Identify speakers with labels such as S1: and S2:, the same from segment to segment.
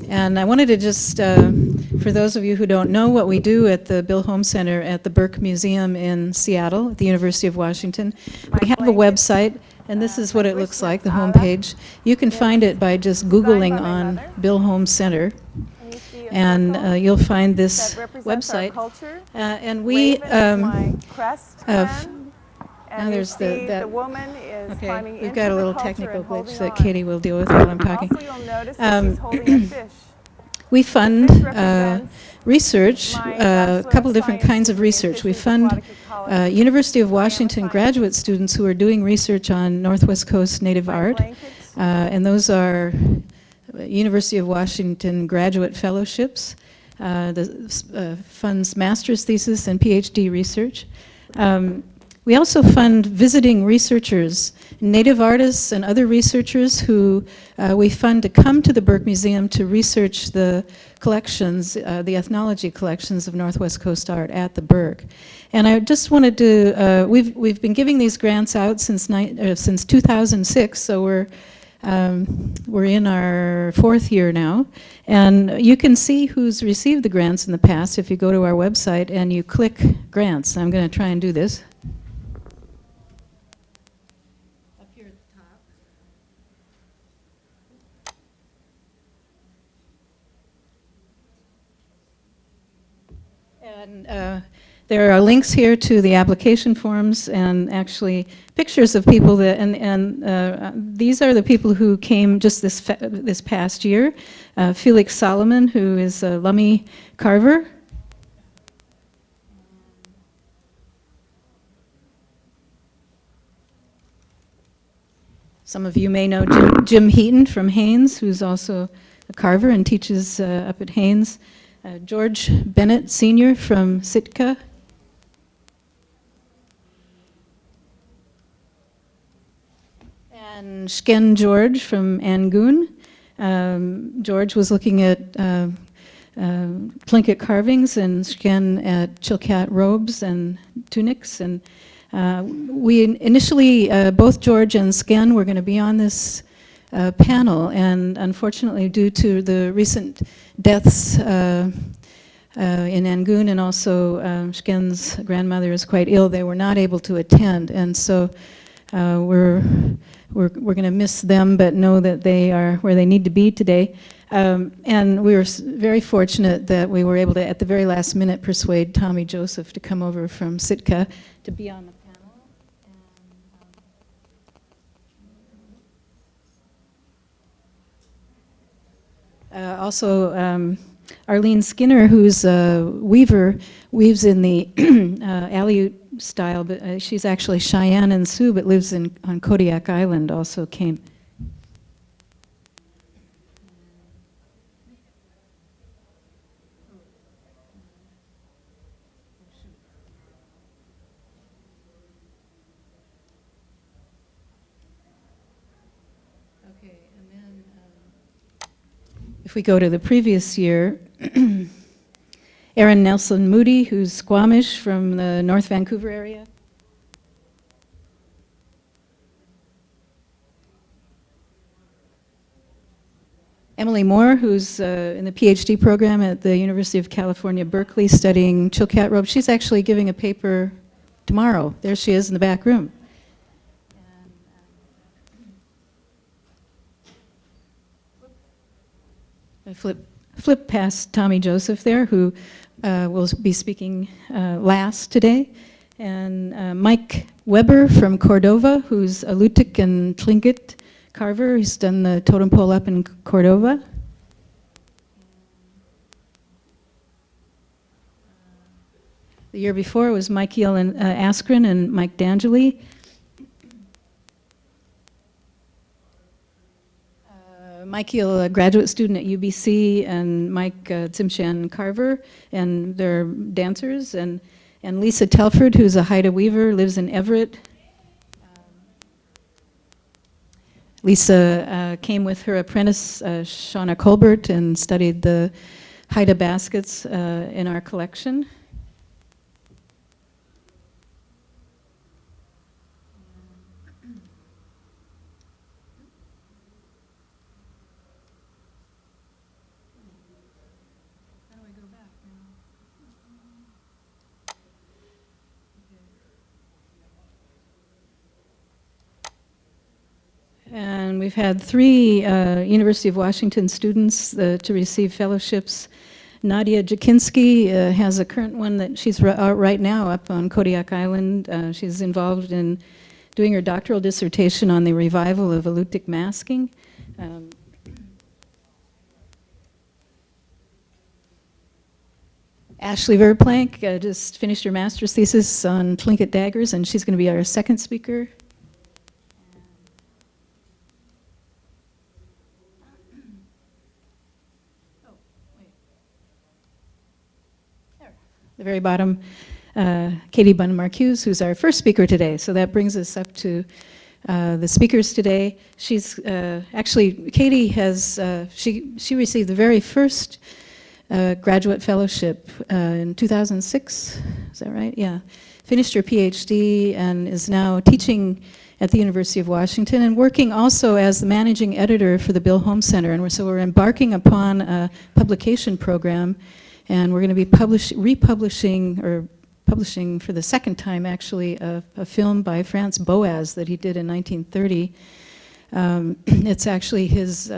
S1: And I wanted to just, for those of you who don't know what we do at the Bill Holm Center at the Burke Museum in Seattle, at the University of Washington, we have a website, and this is what it looks like, the homepage. You can find it by just Googling on Bill Holm Center, and you'll find this website. And we, now there's that woman is okay, we've got a little technical glitch that Katie will deal with while I'm talking. Also, you'll notice that she's holding a fish. We fund research, a couple different kinds of research. We fund University of Washington graduate students who are doing research on Northwest Coast Native art, and those are University of Washington graduate fellowships. Funds master's thesis and PhD research. We also fund visiting researchers, Native artists and other researchers who we fund to come to the Burke Museum to research the collections, the ethnology collections of Northwest Coast art at the Burke. And I just wanted to, we've been giving these grants out since 2006, so we're in our 4th year now, and you can see who's received the grants in the past if you go to our website and you click grants. I'm going to try and do this. Up here at the top. And there are links here to the application forms and actually pictures of people that, and these are the people who came just this past year. Felix Solomon, who is a Lummi carver. Some of you may know Jim Heaton from Haynes, who's also a carver and teaches up at Haynes. George Bennett Sr. from Sitka. And Shken George from Angoon. George was looking at Tlingit carvings, and Shken at Chilkat robes and tunics. And we initially, both George and Shken were going to be on this panel, and unfortunately, due to the recent deaths in Angoon, and also Shken's grandmother is quite ill, they were not able to attend. And so we're going to miss them, but know that they are where they need to be today. And we were very fortunate that we were able to, at the very last minute, persuade Tommy Joseph to come over from Sitka to be on the panel. And also, Arlene Skinner, who's a weaver, weaves in the Aleut style, but she's actually Cheyenne and Sioux, but lives on Kodiak Island, also came. Okay, and then if we go to the previous year, Erin Nelson Moody, who's Squamish from the North Vancouver area. Emily Moore, who's in the PhD program at the University of California, Berkeley, studying Chilkat robe. She's actually giving a paper tomorrow. There she is in the back room. I flip past Tommy Joseph there, who will be speaking last today, and Mike Weber from Cordova, who's a Lutic and Tlingit carver. He's done the totem pole up in Cordova. The year before was Mike Yell and Askren and Mike D'Angeli. Mike Yell, a graduate student at UBC, and Mike Tsimshan Carver, and they're dancers, and Lisa Telford, who's a Haida weaver, lives in Everett. Lisa came with her apprentice, Shauna Colbert, and studied the Haida baskets in our collection. and we've had 3 University of Washington students to receive fellowships. Nadia Jakinski has a current one that she's out right now up on Kodiak Island. She's involved in doing her doctoral dissertation on the revival of Aleutic masking. Ashley Verplank just finished her master's thesis on Tlingit Daggers, and she's going to be our second speaker. The very bottom, Katie Bunn-Marcus, who's our first speaker today. So that brings us up to the speakers today. She's actually, Katie has, she received the very first graduate fellowship in 2006, is that right? Yeah. Finished her PhD and is now teaching at the University of Washington and working also as the managing editor for the Bill Holm Center. And so we're embarking upon a publication program, and we're going to be republishing for the second time actually a film by Franz Boas that he did in 1930. It's actually his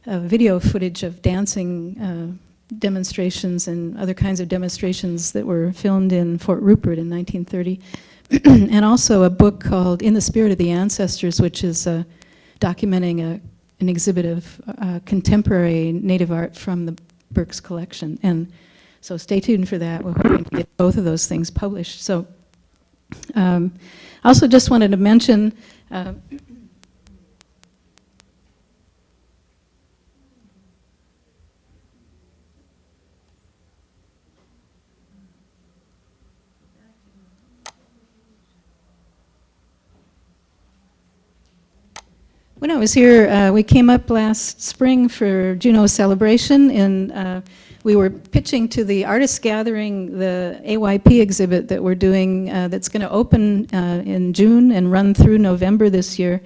S1: video footage of dancing demonstrations and other kinds of demonstrations that were filmed in Fort Rupert in 1930. And also a book called In the Spirit of the Ancestors, which is documenting an exhibit of contemporary native art from the Burke's collection. And so stay tuned for that. We're hoping to get both of those things published. So also just wanted to mention when I was here, we came up last spring for Juneau Celebration, and we were pitching to the Artists Gathering the AYP exhibit that we're doing that's going to open in June and run through November this year.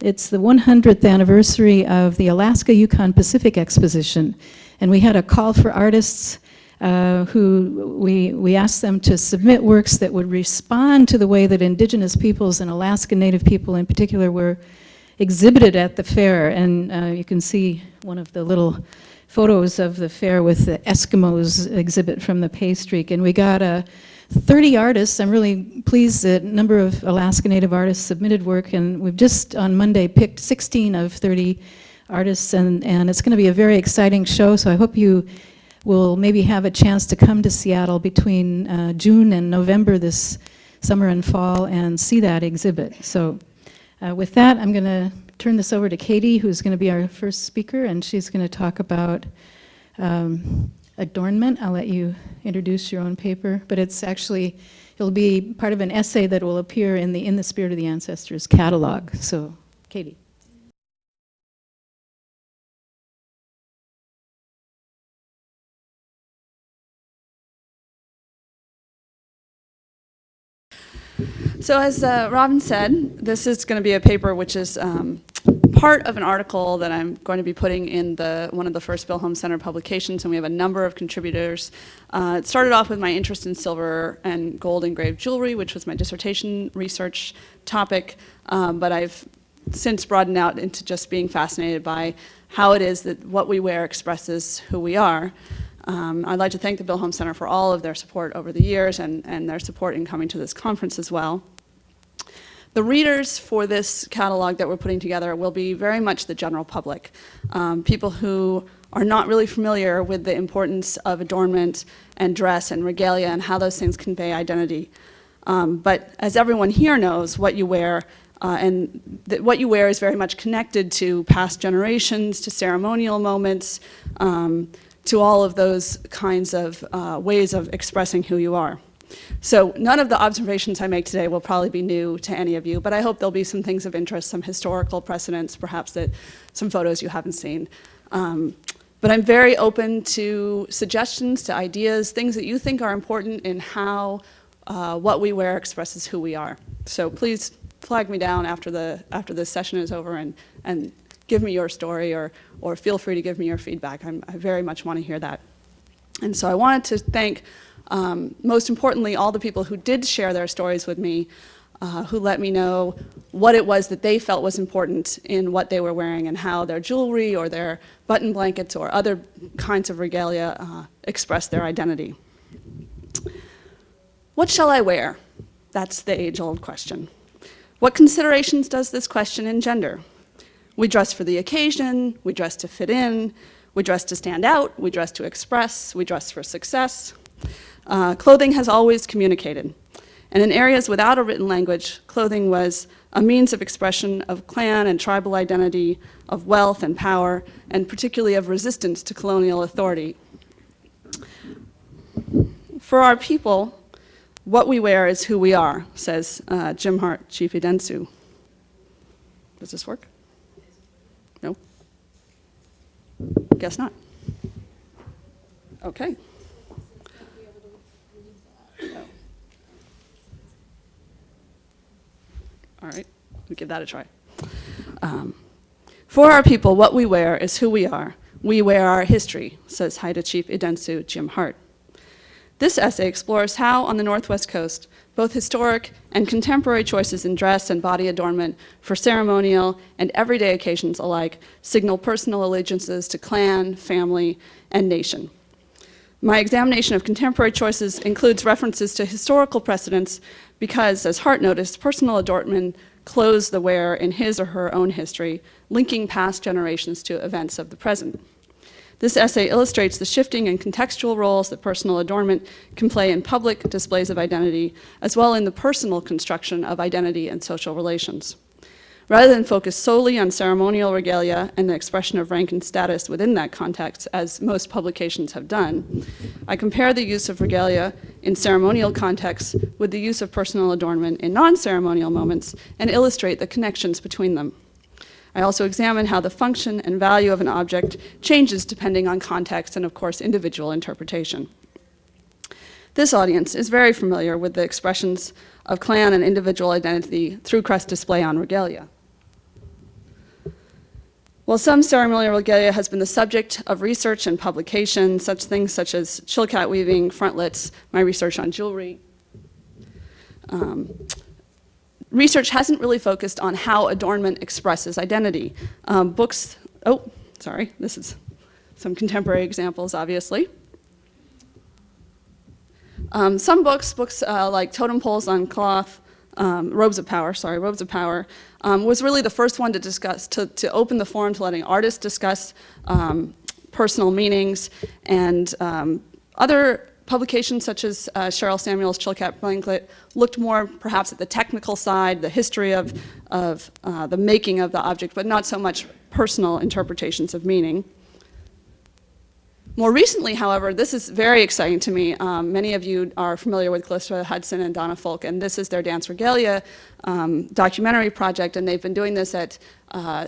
S1: It's the 100th anniversary of the Alaska Yukon Pacific Exposition, and we had a call for artists who we asked them to submit works that would respond to the way that Indigenous peoples and Alaska Native people in particular were exhibited at the fair. And you can see one of the little photos of the fair with the Eskimos exhibit from the Pay Streak. And we got 30 artists. I'm really pleased that a number of Alaska Native artists submitted work, and we've just on Monday picked 16 of 30 artists, and it's going to be a very exciting show. So I hope you will maybe have a chance to come to Seattle between June and November this summer and fall and see that exhibit. So with that, I'm going to turn this over to Katie, who's going to be our first speaker, and she's going to talk about adornment. I'll let you introduce your own paper, but it'll be part of an essay that will appear in the Spirit of the Ancestors catalog. So, Katie.
S2: So as Robin said, this is going to be a paper which is part of an article that I'm going to be putting in one of the first Bill Holm Center publications, and we have a number of contributors. It started off with my interest in silver and gold engraved jewelry, which was my dissertation research topic, but I've since broadened out into just being fascinated by how it is that what we wear expresses who we are. I'd like to thank the Bill Holm Center for all of their support over the years and their support in coming to this conference as well. The readers for this catalog that we're putting together will be very much the general public, people who are not really familiar with the importance of adornment and dress and regalia and how those things convey identity. But as everyone here knows, what you wear what you wear is very much connected to past generations, to ceremonial moments, to all of those kinds of ways of expressing who you are. So none of the observations I make today will probably be new to any of you, but I hope there'll be some things of interest, some historical precedents, perhaps some photos you haven't seen. But I'm very open to suggestions, to ideas, things that you think are important in how what we wear expresses who we are. So please flag me down after this session is over and give me your story, or feel free to give me your feedback. I very much want to hear that. And so I wanted to thank, most importantly, all the people who did share their stories with me who let me know what it was that they felt was important in what they were wearing and how their jewelry or their button blankets or other kinds of regalia expressed their identity. What shall I wear? That's the age-old question. What considerations does this question engender? We dress for the occasion, we dress to fit in, we dress to stand out, we dress to express, we dress for success. Clothing has always communicated. And in areas without a written language, clothing was a means of expression of clan and tribal identity, of wealth and power, and particularly of resistance to colonial authority. For our people, what we wear is who we are, says Jim Hart, Chief Idensu. Does this work? No? Guess not. Okay. No. All right, we'll give that a try. For our people, what we wear is who we are. We wear our history, says Haida Chief Idensu Jim Hart. This essay explores how, on the Northwest Coast, both historic and contemporary choices in dress and body adornment for ceremonial and everyday occasions alike signal personal allegiances to clan, family, and nation. My examination of contemporary choices includes references to historical precedents because, as Hart noticed, personal adornment clothes the wearer in his or her own history, linking past generations to events of the present. This essay illustrates the shifting and contextual roles that personal adornment can play in public displays of identity, as well in the personal construction of identity and social relations. Rather than focus solely on ceremonial regalia and the expression of rank and status within that context, as most publications have done, I compare the use of regalia in ceremonial contexts with the use of personal adornment in non-ceremonial moments and illustrate the connections between them. I also examine how the function and value of an object changes depending on context and, of course, individual interpretation. This audience is very familiar with the expressions of clan and individual identity through crest display on regalia. While some ceremonial regalia has been the subject of research and publication, such things such as Chilkat weaving, frontlets, my research on jewelry, research hasn't really focused on how adornment expresses identity. This is some contemporary examples, obviously. Some books like Totem Poles on Cloth, Robes of Power, was really the first one to discuss, to open the forum to letting artists discuss personal meanings, and other publications such as Cheryl Samuel's Chilkat blanket looked more perhaps at the technical side, the history of the making of the object, but not so much personal interpretations of meaning. More recently, however, this is very exciting to me. Many of you are familiar with Calista Hudson and Donna Folk, and this is their Dance Regalia documentary project, and they've been doing this at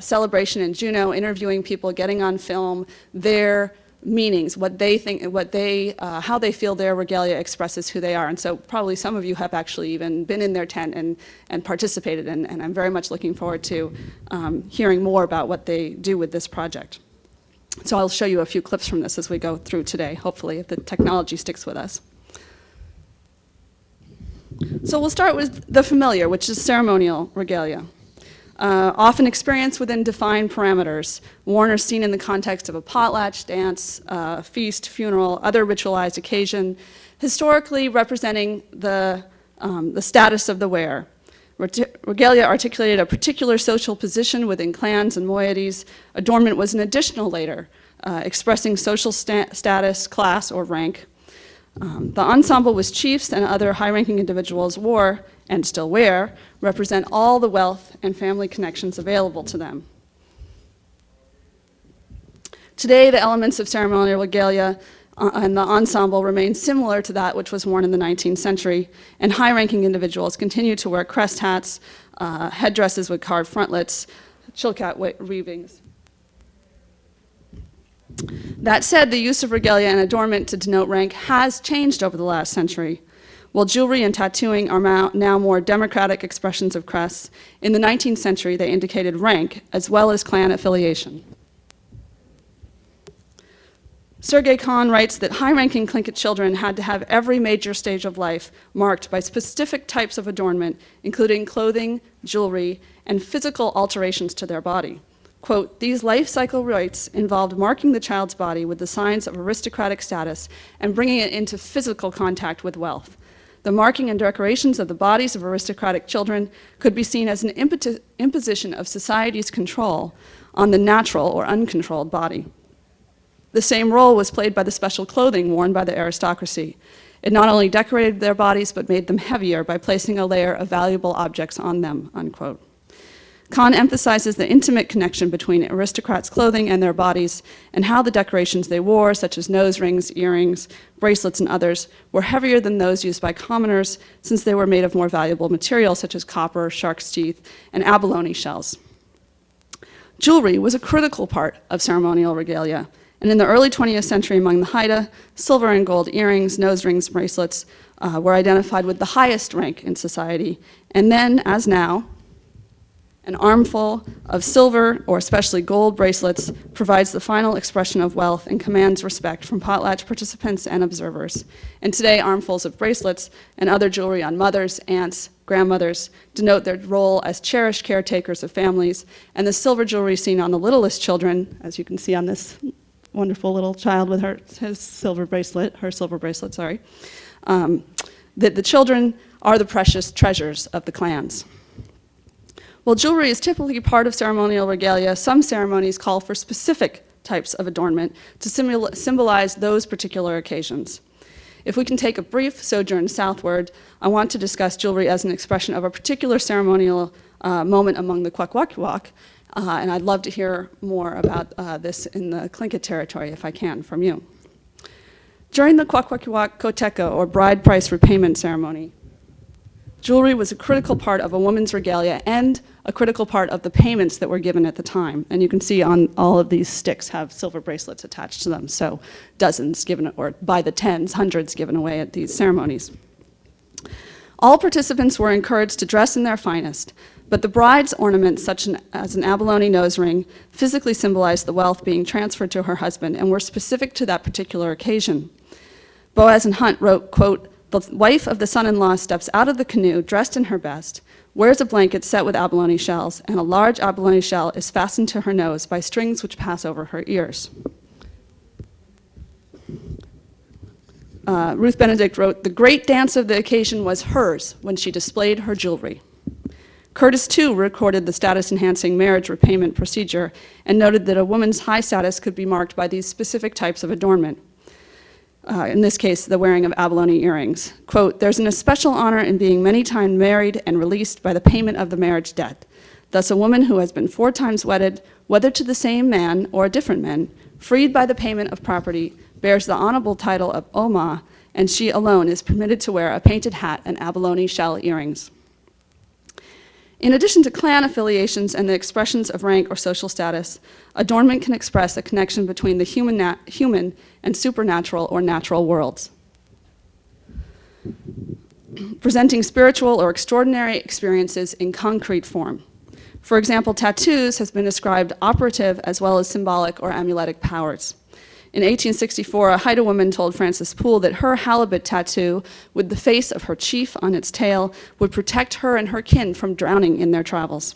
S2: Celebration in Juneau, interviewing people, getting on film their meanings, what they think, how they feel their regalia expresses who they are. And so probably some of you have actually even been in their tent and participated, and I'm very much looking forward to hearing more about what they do with this project. So I'll show you a few clips from this as we go through today, hopefully, if the technology sticks with us. So we'll start with the familiar, which is ceremonial regalia. Often experienced within defined parameters, worn or seen in the context of a potlatch, dance, feast, funeral, other ritualized occasion, historically representing the status of the wearer. Regalia articulated a particular social position within clans and moieties. Adornment was an additional layer, expressing social status, class, or rank. The ensemble was chiefs and other high-ranking individuals wore, and still wear, represent all the wealth and family connections available to them. Today, the elements of ceremonial regalia and the ensemble remain similar to that which was worn in the 19th century, and high-ranking individuals continue to wear crest hats, headdresses with carved frontlets, Chilkat weavings. That said, the use of regalia and adornment to denote rank has changed over the last century. While jewelry and tattooing are now more democratic expressions of crests, in the 19th century they indicated rank as well as clan affiliation. Sergei Kahn writes that high-ranking Tlingit children had to have every major stage of life marked by specific types of adornment, including clothing, jewelry, and physical alterations to their body. Quote, these life cycle rites involved marking the child's body with the signs of aristocratic status and bringing it into physical contact with wealth. The marking and decorations of the bodies of aristocratic children could be seen as an imposition of society's control on the natural or uncontrolled body. The same role was played by the special clothing worn by the aristocracy. It not only decorated their bodies, but made them heavier by placing a layer of valuable objects on them, unquote. Kahn emphasizes the intimate connection between aristocrats' clothing and their bodies, and how the decorations they wore, such as nose rings, earrings, bracelets, and others, were heavier than those used by commoners, since they were made of more valuable materials such as copper, shark's teeth, and abalone shells. Jewelry was a critical part of ceremonial regalia, and in the early 20th century among the Haida, silver and gold earrings, nose rings, bracelets were identified with the highest rank in society, and then, as now, an armful of silver, or especially gold bracelets, provides the final expression of wealth and commands respect from potlatch participants and observers. And today, armfuls of bracelets and other jewelry on mothers, aunts, grandmothers denote their role as cherished caretakers of families, and the silver jewelry seen on the littlest children, as you can see on this wonderful little child with her silver bracelet, that the children are the precious treasures of the clans. While jewelry is typically part of ceremonial regalia, some ceremonies call for specific types of adornment to symbolize those particular occasions. If we can take a brief sojourn southward, I want to discuss jewelry as an expression of a particular ceremonial moment among the Kwakwaka'wakw, and I'd love to hear more about this in the Tlingit territory, if I can, from you. During the Kwakwaka'wakw Koteka, or bride price repayment ceremony, jewelry was a critical part of a woman's regalia and a critical part of the payments that were given at the time. And you can see on all of these sticks have silver bracelets attached to them, so dozens given, or by the tens, hundreds given away at these ceremonies. All participants were encouraged to dress in their finest, but the bride's ornaments, such as an abalone nose ring, physically symbolized the wealth being transferred to her husband and were specific to that particular occasion. Boaz and Hunt wrote, quote, the wife of the son-in-law steps out of the canoe dressed in her best, wears a blanket set with abalone shells, and a large abalone shell is fastened to her nose by strings which pass over her ears. Ruth Benedict wrote, the great dance of the occasion was hers when she displayed her jewelry. Curtis, too, recorded the status-enhancing marriage repayment procedure and noted that a woman's high status could be marked by these specific types of adornment. In this case, the wearing of abalone earrings. Quote, there's an especial honor in being many times married and released by the payment of the marriage debt. Thus, a woman who has been 4 times wedded, whether to the same man or a different man, freed by the payment of property, bears the honorable title of Oma, and she alone is permitted to wear a painted hat and abalone shell earrings. In addition to clan affiliations and the expressions of rank or social status, adornment can express a connection between the human and supernatural or natural worlds, presenting spiritual or extraordinary experiences in concrete form. For example, tattoos has been described operative as well as symbolic or amuletic powers. In 1864, a Haida woman told Frances Poole that her halibut tattoo with the face of her chief on its tail would protect her and her kin from drowning in their travels.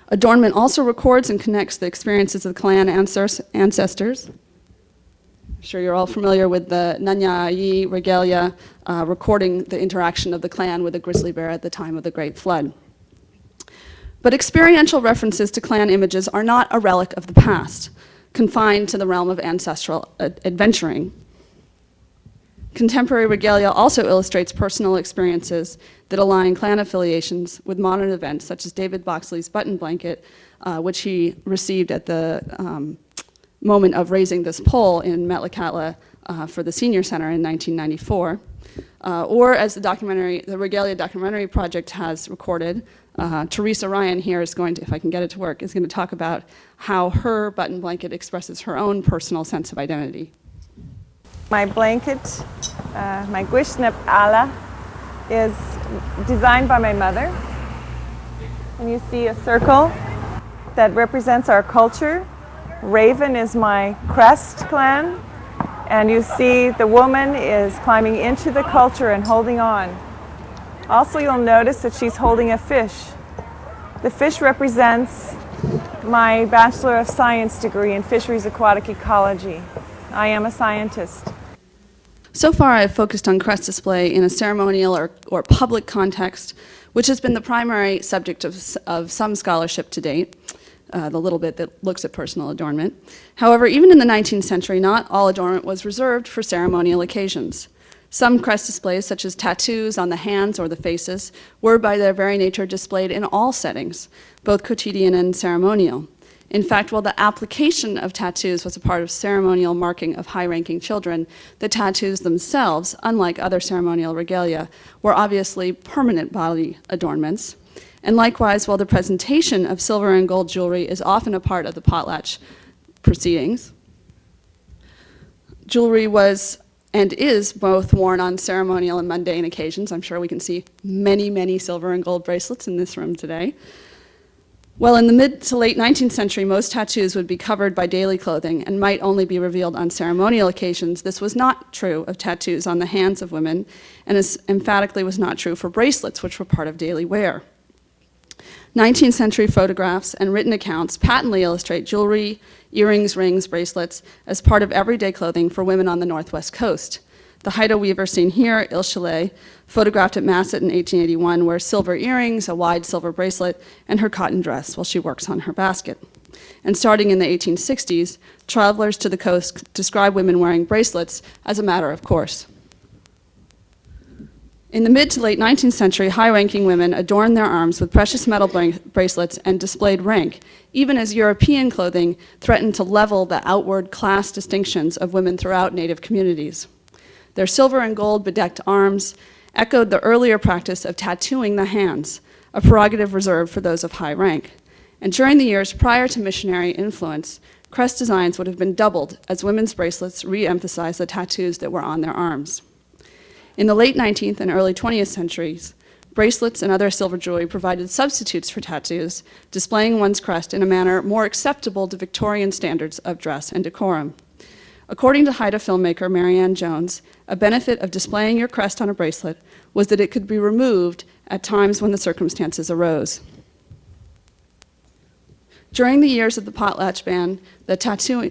S2: Adornment also records and connects the experiences of the clan ancestors. I'm sure you're all familiar with the Nanya'yi regalia, recording the interaction of the clan with the grizzly bear at the time of the Great Flood. But experiential references to clan images are not a relic of the past, confined to the realm of ancestral adventuring. Contemporary regalia also illustrates personal experiences that align clan affiliations with modern events, such as David Boxley's button blanket, which he received at the moment of raising this pole in Metlakatla for the Senior Center in 1994. Or as the Regalia Documentary Project has recorded, Teresa Ryan here is going to, if I can get it to work, is going to talk about how her button blanket expresses her own personal sense of identity.
S3: My blanket, my Guishnep Ala, is designed by my mother. And you see a circle that represents our culture Raven is my crest clan. And you see the woman is climbing into the culture and holding on. Also, you'll notice that she's holding a fish. The fish represents my Bachelor of Science degree in Fisheries Aquatic Ecology. I am a scientist.
S2: So far, I've focused on crest display in a ceremonial or public context, which has been the primary subject of some scholarship to date, the little bit that looks at personal adornment. However, even in the 19th century, not all adornment was reserved for ceremonial occasions. Some crest displays, such as tattoos on the hands or the faces, were by their very nature displayed in all settings, both quotidian and ceremonial. In fact, while the application of tattoos was a part of ceremonial marking of high-ranking children, the tattoos themselves, unlike other ceremonial regalia, were obviously permanent body adornments. And likewise, while the presentation of silver and gold jewelry is often a part of the potlatch proceedings, jewelry was and is both worn on ceremonial and mundane occasions. I'm sure we can see many, many silver and gold bracelets in this room today. Well, in the mid to late 19th century, most tattoos would be covered by daily clothing and might only be revealed on ceremonial occasions. This was not true of tattoos on the hands of women, and as emphatically was not true for bracelets, which were part of daily wear. 19th century photographs and written accounts patently illustrate jewelry, earrings, rings, bracelets as part of everyday clothing for women on the Northwest Coast. The Haida weaver seen here, Il Chalet, photographed at Masset in 1881, wears silver earrings, a wide silver bracelet, and her cotton dress while she works on her basket. And starting in the 1860s, travelers to the coast describe women wearing bracelets as a matter of course. In the mid to late 19th century, high-ranking women adorned their arms with precious metal bracelets and displayed rank, even as European clothing threatened to level the outward class distinctions of women throughout Native communities. Their silver and gold bedecked arms echoed the earlier practice of tattooing the hands, a prerogative reserved for those of high rank. And during the years prior to missionary influence, crest designs would have been doubled as women's bracelets re-emphasized the tattoos that were on their arms. In the late 19th and early 20th centuries, bracelets and other silver jewelry provided substitutes for tattoos, displaying one's crest in a manner more acceptable to Victorian standards of dress and decorum. According to Haida filmmaker Marianne Jones, a benefit of displaying your crest on a bracelet was that it could be removed at times when the circumstances arose. During the years of the potlatch ban,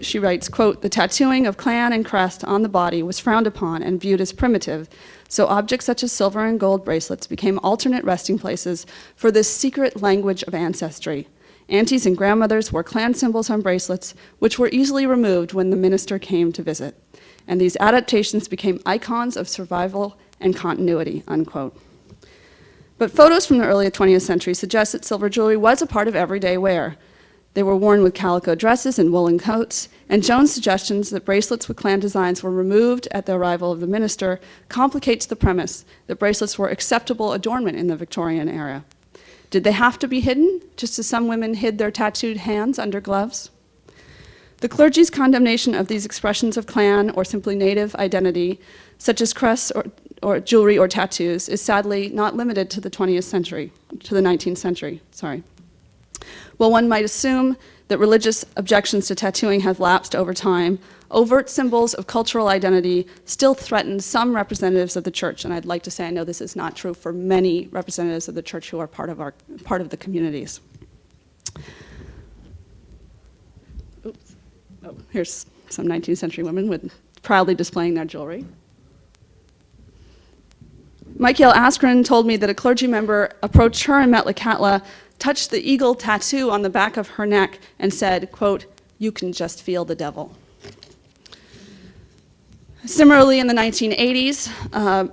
S2: she writes, quote, "The tattooing of clan and crest on the body was frowned upon and viewed as primitive, so objects such as silver and gold bracelets became alternate resting places for this secret language of ancestry. Aunties and grandmothers wore clan symbols on bracelets, which were easily removed when the minister came to visit. And these adaptations became icons of survival and continuity," unquote. But photos from the early 20th century suggest that silver jewelry was a part of everyday wear. They were worn with calico dresses and woolen coats, and Jones' suggestions that bracelets with clan designs were removed at the arrival of the minister complicates the premise that bracelets were acceptable adornment in the Victorian era. Did they have to be hidden, just as some women hid their tattooed hands under gloves? The clergy's condemnation of these expressions of clan or simply native identity, such as crests or jewelry or tattoos, is sadly not limited to the 19th century. While one might assume that religious objections to tattooing have lapsed over time, overt symbols of cultural identity still threaten some representatives of the church, and I'd like to say I know this is not true for many representatives of the church who are part of the communities. Oops. Oh, here's some 19th century women proudly displaying their jewelry. Michael Askren told me that a clergy member approached her in Metlakatla, touched the eagle tattoo on the back of her neck, and said, quote, "You can just feel the devil." Similarly, in the 1980s, an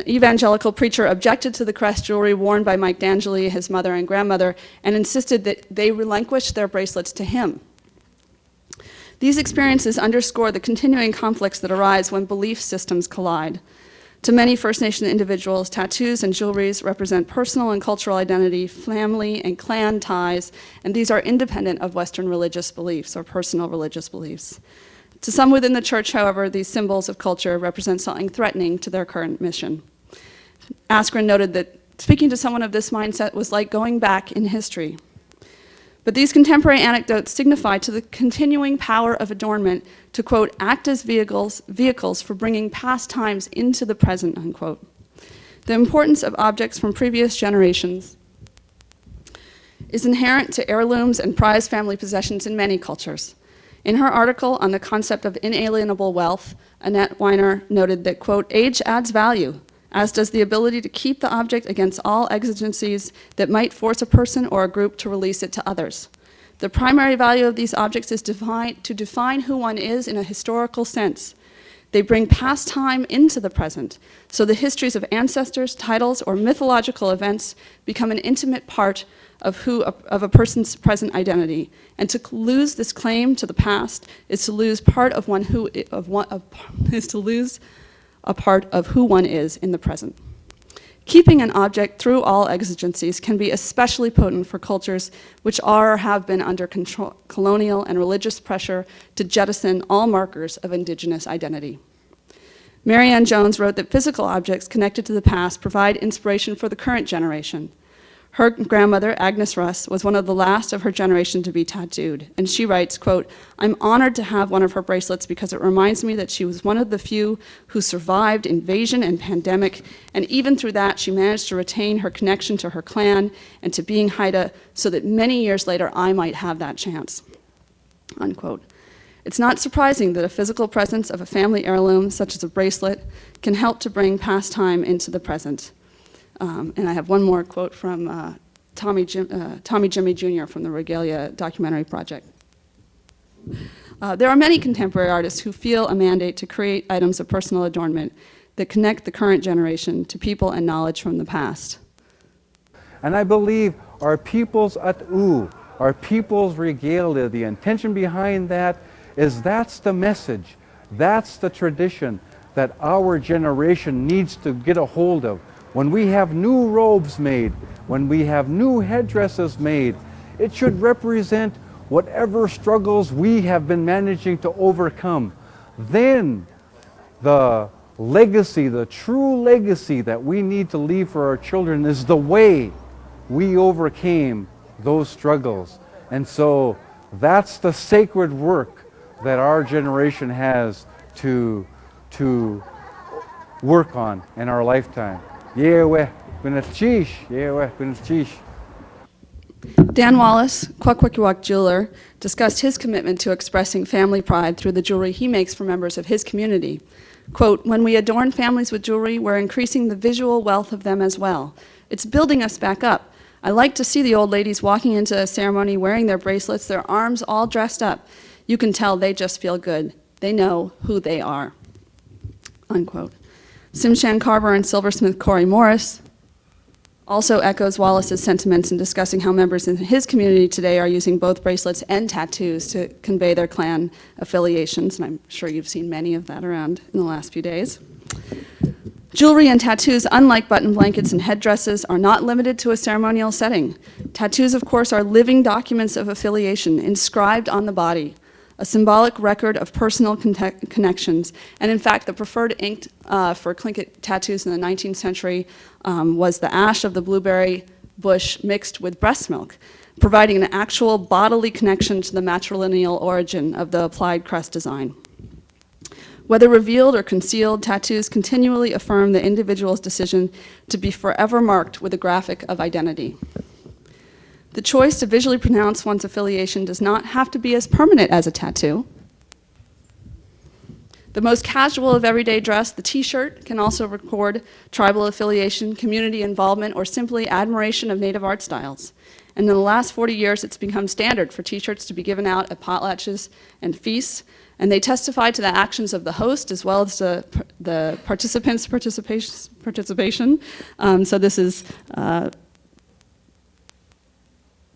S2: evangelical preacher objected to the crest jewelry worn by Mike D'Angeli, his mother and grandmother, and insisted that they relinquish their bracelets to him. These experiences underscore the continuing conflicts that arise when belief systems collide. To many First Nation individuals, tattoos and jewelries represent personal and cultural identity, family and clan ties, and these are independent of Western religious beliefs or personal religious beliefs. To some within the church, however, these symbols of culture represent something threatening to their current mission. Askren noted that speaking to someone of this mindset was like going back in history. But these contemporary anecdotes signify to the continuing power of adornment to, quote, act as vehicles for bringing past times into the present, unquote. The importance of objects from previous generations is inherent to heirlooms and prized family possessions in many cultures. In her article on the concept of inalienable wealth, Annette Weiner noted that, quote, age adds value, as does the ability to keep the object against all exigencies that might force a person or a group to release it to others. The primary value of these objects is to define who one is in a historical sense. They bring past time into the present, so the histories of ancestors, titles, or mythological events become an intimate part of a person's present identity. And to lose this claim to the past is to lose part of a part of who one is in the present. Keeping an object through all exigencies can be especially potent for cultures which are or have been under colonial and religious pressure to jettison all markers of indigenous identity. Marianne Jones wrote that physical objects connected to the past provide inspiration for the current generation. Her grandmother, Agnes Russ, was one of the last of her generation to be tattooed, and she writes, quote, I'm honored to have one of her bracelets because it reminds me that she was one of the few who survived invasion and pandemic, and even through that, she managed to retain her connection to her clan and to being Haida so that many years later, I might have that chance, unquote. It's not surprising that a physical presence of a family heirloom, such as a bracelet, can help to bring past time into the present. And I have one more quote from Tommy Jimmy Jr. from the Regalia documentary project. There are many contemporary artists who feel a mandate to create items of personal adornment that connect the current generation to people and knowledge from the past.
S4: And I believe our people's atu, our people's regalia, the intention behind that is that's the message, that's the tradition that our generation needs to get a hold of. When we have new robes made, when we have new headdresses made, it should represent whatever struggles we have been managing to overcome. Then the legacy, the true legacy that we need to leave for our children is the way we overcame those struggles. And so that's the sacred work that our generation has to work on in our lifetime. Dan
S2: Wallace, Kwakwakiwak jeweler, discussed his commitment to expressing family pride through the jewelry he makes for members of his community. Quote, when we adorn families with jewelry, we're increasing the visual wealth of them as well. It's building us back up. I like to see the old ladies walking into a ceremony wearing their bracelets, their arms all dressed up. You can tell they just feel good. They know who they are, unquote. Simshan Carver and silversmith Corey Morris also echoes Wallace's sentiments in discussing how members in his community today are using both bracelets and tattoos to convey their clan affiliations, and I'm sure you've seen many of that around in the last few days. Jewelry and tattoos, unlike button blankets and headdresses, are not limited to a ceremonial setting. Tattoos, of course, are living documents of affiliation inscribed on the body, a symbolic record of personal connections. And in fact, the preferred ink for Tlingit tattoos in the 19th century was the ash of the blueberry bush mixed with breast milk, providing an actual bodily connection to the matrilineal origin of the applied crest design. Whether revealed or concealed, tattoos continually affirm the individual's decision to be forever marked with a graphic of identity. The choice to visually pronounce one's affiliation does not have to be as permanent as a tattoo. The most casual of everyday dress, the t-shirt, can also record tribal affiliation, community involvement, or simply admiration of native art styles. And in the last 40 years, it's become standard for t-shirts to be given out at potlatches and feasts, and they testify to the actions of the host as well as the participants' participation. So this is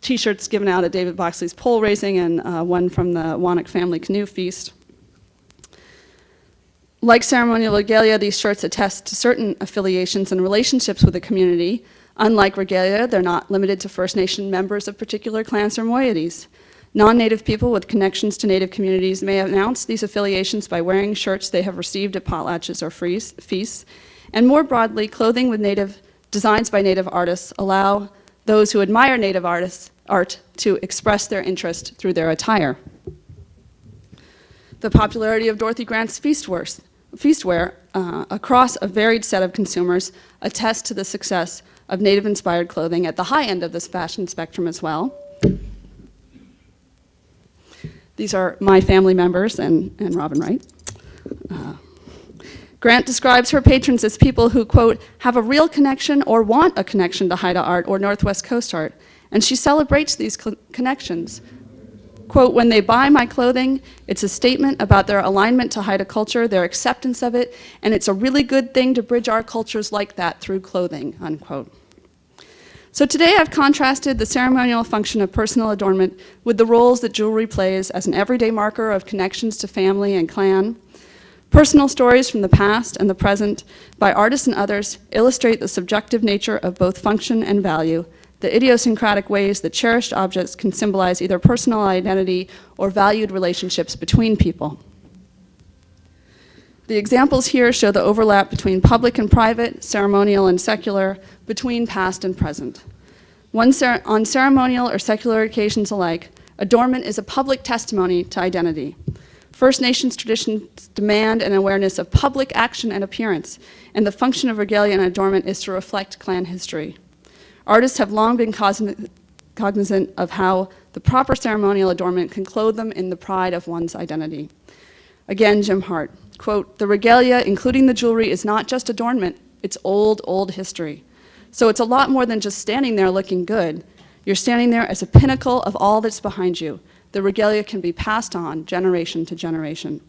S2: T-shirts given out at David Boxley's pole racing and one from the Wannock Family Canoe Feast. Like ceremonial regalia, these shirts attest to certain affiliations and relationships with the community. Unlike regalia, they're not limited to First Nation members of particular clans or moieties. Non-Native people with connections to Native communities may announce these affiliations by wearing shirts they have received at potlatches or feasts. And more broadly, clothing with designs by Native artists allow those who admire Native artists art to express their interest through their attire. The popularity of Dorothy Grant's feastwear across a varied set of consumers attests to the success of Native-inspired clothing at the high end of this fashion spectrum as well. These are my family members and Robin Wright. Grant describes her patrons as people who, quote, have a real connection or want a connection to Haida art or Northwest Coast art, and she celebrates these connections. Quote, when they buy my clothing, it's a statement about their alignment to Haida culture, their acceptance of it, and it's a really good thing to bridge our cultures like that through clothing, unquote. So today I've contrasted the ceremonial function of personal adornment with the roles that jewelry plays as an everyday marker of connections to family and clan. Personal stories from the past and the present by artists and others illustrate the subjective nature of both function and value, the idiosyncratic ways that cherished objects can symbolize either personal identity or valued relationships between people. The examples here show the overlap between public and private, ceremonial and secular, between past and present. On ceremonial or secular occasions alike, adornment is a public testimony to identity. First Nations traditions demand an awareness of public action and appearance, and the function of regalia and adornment is to reflect clan history. Artists have long been cognizant of how the proper ceremonial adornment can clothe them in the pride of one's identity. Again, Jim Hart, quote, the regalia, including the jewelry, is not just adornment, it's old, old history. So it's a lot more than just standing there looking good. You're standing there as a pinnacle of all that's behind you. The regalia can be passed on generation to generation.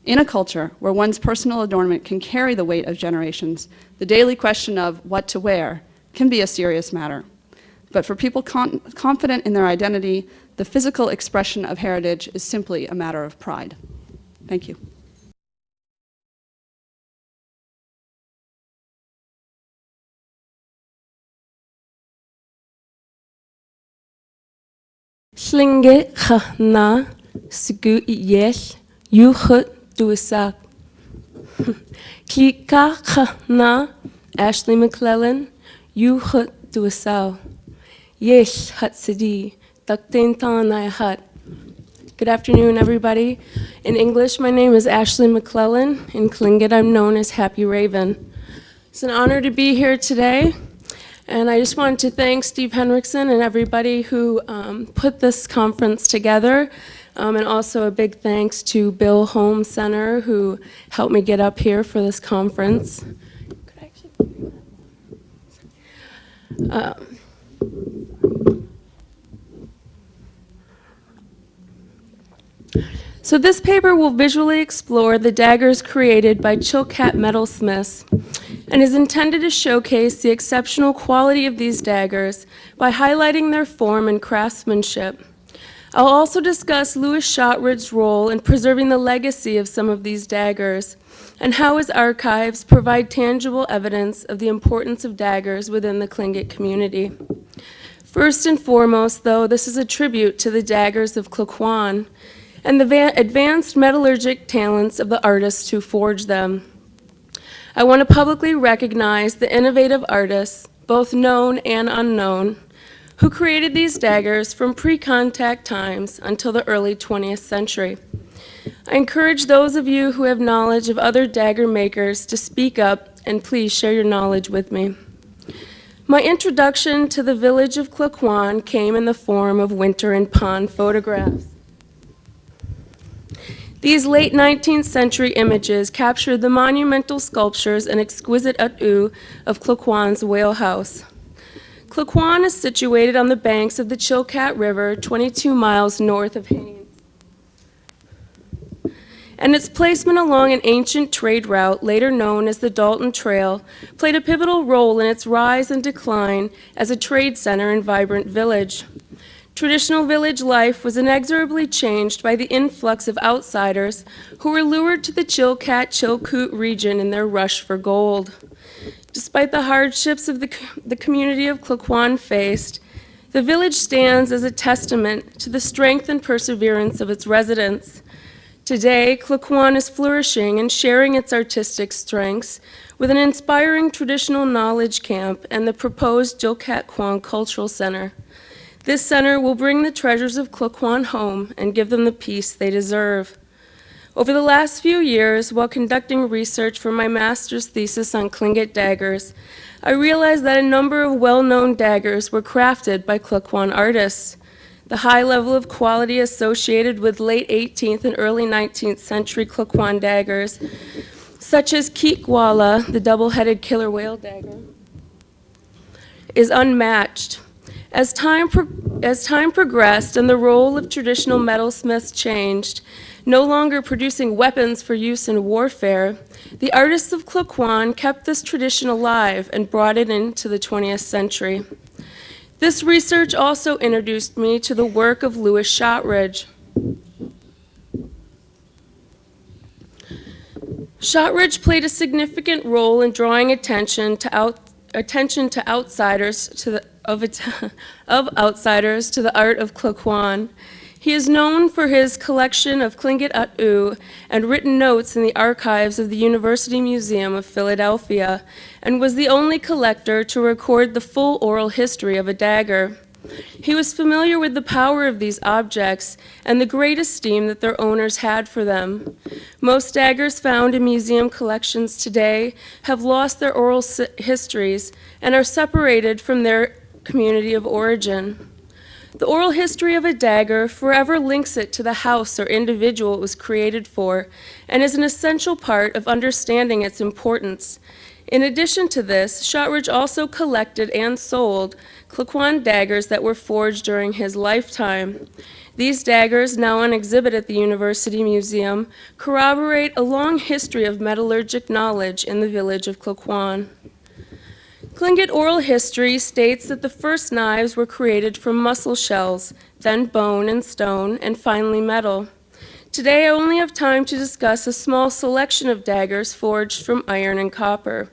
S2: In a culture where one's personal adornment can carry the weight of generations, the daily question of what to wear can be a serious matter. But for people confident in their identity, the physical expression of heritage is simply a matter of pride. Thank you.
S5: Tlingit khna sgu yes you khut duisak. Klika khna Ashley McClellan you khut duisau. Yes hut sidi takten tanai hut. Good afternoon, everybody. In English, my name is Ashley McClellan. In Tlingit, I'm known as Happy Raven. It's an honor to be here today. And I just wanted to thank Steve Henriksen and everybody who put this conference together. And also a big thanks to Bill Holm Center who helped me get up here for this conference. Could I actually So this paper will visually explore the daggers created by Chilkat metalsmiths and is intended to showcase the exceptional quality of these daggers by highlighting their form and craftsmanship. I'll also discuss Louis Shotridge's role in preserving the legacy of some of these daggers and how his archives provide tangible evidence of the importance of daggers within the Tlingit community. First and foremost, though, this is a tribute to the daggers of Klukwan and the advanced metallurgic talents of the artists who forged them. I want to publicly recognize the innovative artists, both known and unknown, who created these daggers from pre-contact times until the early 20th century. I encourage those of you who have knowledge of other dagger makers to speak up and please share your knowledge with me. My introduction to the village of Klukwan came in the form of winter and pond photographs. These late 19th century images captured the monumental sculptures and exquisite atu of Klukwan's whale house. Klukwan is situated on the banks of the Chilkat River, 22 miles north of Haines. And its placement along an ancient trade route, later known as the Dalton Trail, played a pivotal role in its rise and decline as a trade center and vibrant village. Traditional village life was inexorably changed by the influx of outsiders who were lured to the Chilkat-Chilkoot region in their rush for gold. Despite the hardships of the community of Klukwan faced, the village stands as a testament to the strength and perseverance of its residents. Today, Klukwan is flourishing and sharing its artistic strengths with an inspiring traditional knowledge camp and the proposed Chilkat Cultural Center. This center will bring the treasures of Klukwan home and give them the peace they deserve. Over the last few years, while conducting research for my master's thesis on Tlingit daggers, I realized that a number of well-known daggers were crafted by Klukwan artists. The high level of quality associated with late 18th and early 19th century Klukwan daggers, such as Keekwala, the double-headed killer whale dagger, is unmatched. As time progressed and the role of traditional metalsmiths changed, no longer producing weapons for use in warfare, the artists of Klukwan kept this tradition alive and brought it into the 20th century. This research also introduced me to the work of Louis Shotridge. Shotridge played a significant role in drawing attention to outsiders to the art of Klukwan. He is known for his collection of Tlingit atu and written notes in the archives of the University Museum of Philadelphia, and was the only collector to record the full oral history of a dagger. He was familiar with the power of these objects and the great esteem that their owners had for them. Most daggers found in museum collections today have lost their oral histories and are separated from their community of origin. The oral history of a dagger forever links it to the house or individual it was created for, and is an essential part of understanding its importance. In addition to this, Shotridge also collected and sold Klukwan daggers that were forged during his lifetime. These daggers, now on exhibit at the University Museum, corroborate a long history of metallurgic knowledge in the village of Klukwan. Tlingit oral history states that the first knives were created from mussel shells, then bone and stone, and finally metal. Today I only have time to discuss a small selection of daggers forged from iron and copper.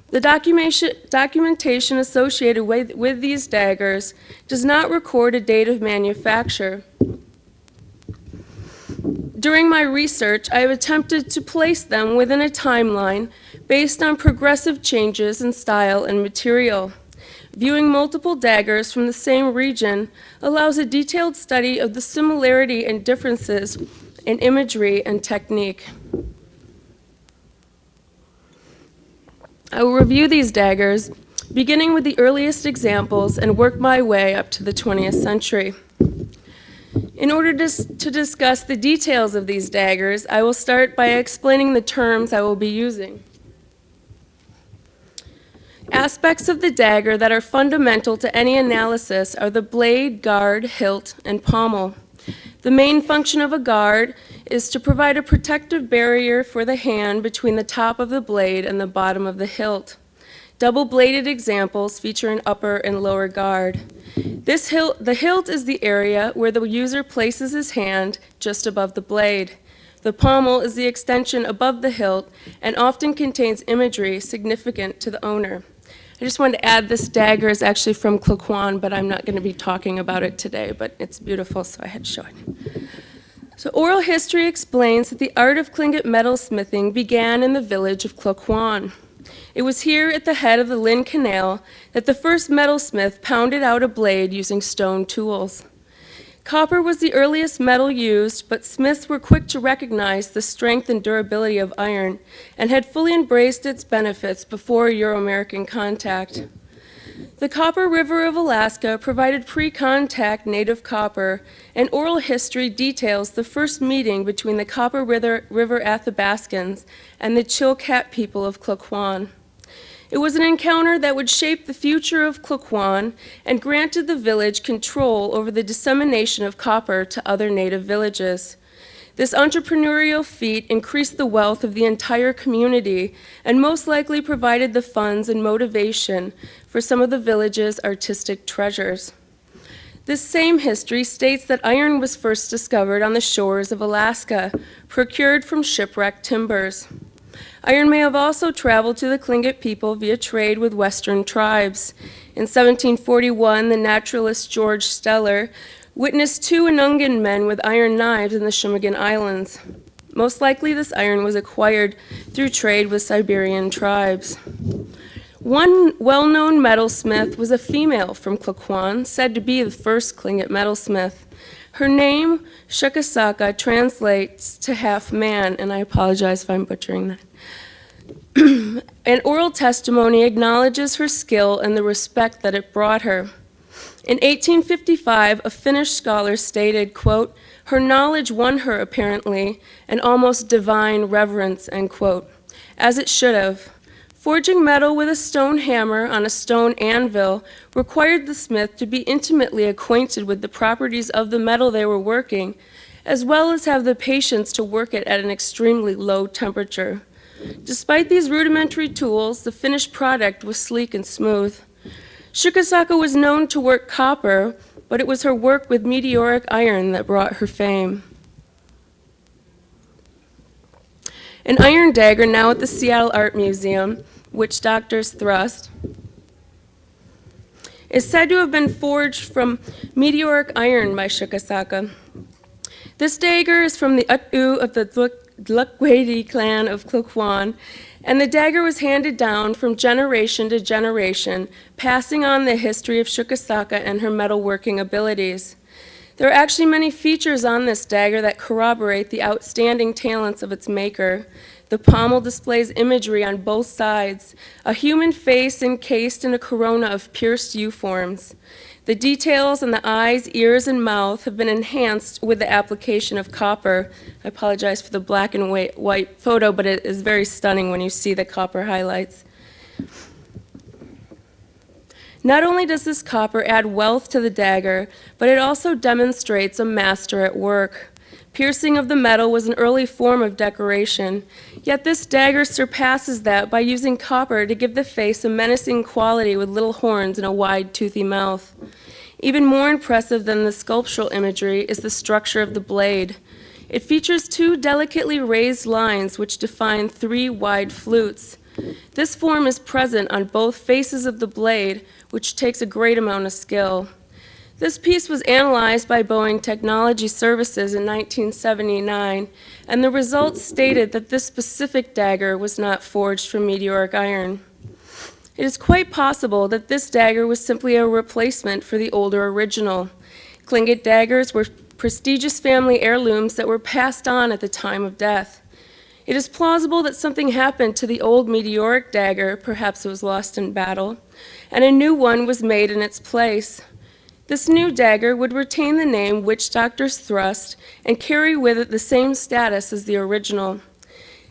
S5: The documentation associated with these daggers does not record a date of manufacture. During my research, I have attempted to place them within a timeline based on progressive changes in style and material. Viewing multiple daggers from the same region allows a detailed study of the similarity and differences in imagery and technique. I will review these daggers, beginning with the earliest examples and work my way up to the 20th century. In order to discuss the details of these daggers, I will start by explaining the terms I will be using. Aspects of the dagger that are fundamental to any analysis are the blade, guard, hilt, and pommel. The main function of a guard is to provide a protective barrier for the hand between the top of the blade and the bottom of the hilt. Double-bladed examples feature an upper and lower guard. The hilt is the area where the user places his hand just above the blade. The pommel is the extension above the hilt and often contains imagery significant to the owner. I just wanted to add this dagger is actually from Klukwan, but I'm not going to be talking about it today, but it's beautiful, so I had to show it. So oral history explains that the art of Tlingit metalsmithing began in the village of Klukwan. It was here at the head of the Lynn Canal that the first metalsmith pounded out a blade using stone tools. Copper was the earliest metal used, but smiths were quick to recognize the strength and durability of iron and had fully embraced its benefits before Euro-American contact. The Copper River of Alaska provided pre-contact native copper, and oral history details the first meeting between the Copper River Athabascans and the Chilkat people of Klukwan. It was an encounter that would shape the future of Klukwan and granted the village control over the dissemination of copper to other native villages. This entrepreneurial feat increased the wealth of the entire community and most likely provided the funds and motivation for some of the village's artistic treasures. This same history states that iron was first discovered on the shores of Alaska, procured from shipwrecked timbers. Iron may have also traveled to the Tlingit people via trade with Western tribes. In 1741, the naturalist George Steller witnessed 2 Anungan men with iron knives in the Shumagan Islands. Most likely this iron was acquired through trade with Siberian tribes. One well-known metalsmith was a female from Klukwan, said to be the first Tlingit metalsmith. Her name, Shukasaka, translates to half man, and I apologize if I'm butchering that. An oral testimony acknowledges her skill and the respect that it brought her. In 1855, a Finnish scholar stated, quote, "Her knowledge won her, apparently, an almost divine reverence," end quote, as it should have. Forging metal with a stone hammer on a stone anvil required the smith to be intimately acquainted with the properties of the metal they were working, as well as have the patience to work it at an extremely low temperature. Despite these rudimentary tools, the finished product was sleek and smooth. Shukasaka was known to work copper, but it was her work with meteoric iron that brought her fame. An iron dagger now at the Seattle Art Museum, witch doctor's thrust, is said to have been forged from meteoric iron by Shukasaka. This dagger is from the Ut'u of the Tlukwan clan of Klukwan, and the dagger was handed down from generation to generation, passing on the history of Shukasaka and her metalworking abilities. There are actually many features on this dagger that corroborate the outstanding talents of its maker. The pommel displays imagery on both sides, a human face encased in a corona of pierced U-forms. The details on the eyes, ears, and mouth have been enhanced with the application of copper. I apologize for the black and white photo, but it is very stunning when you see the copper highlights. Not only does this copper add wealth to the dagger, but it also demonstrates a master at work. Piercing of the metal was an early form of decoration, yet this dagger surpasses that by using copper to give the face a menacing quality with little horns and a wide, toothy mouth. Even more impressive than the sculptural imagery is the structure of the blade. It features two delicately raised lines which define three wide flutes. This form is present on both faces of the blade, which takes a great amount of skill. This piece was analyzed by Boeing Technology Services in 1979, and the results stated that this specific dagger was not forged from meteoric iron. It is quite possible that this dagger was simply a replacement for the older original. Tlingit daggers were prestigious family heirlooms that were passed on at the time of death. It is plausible that something happened to the old meteoric dagger, perhaps it was lost in battle, and a new one was made in its place. This new dagger would retain the name Witch Doctor's Thrust and carry with it the same status as the original.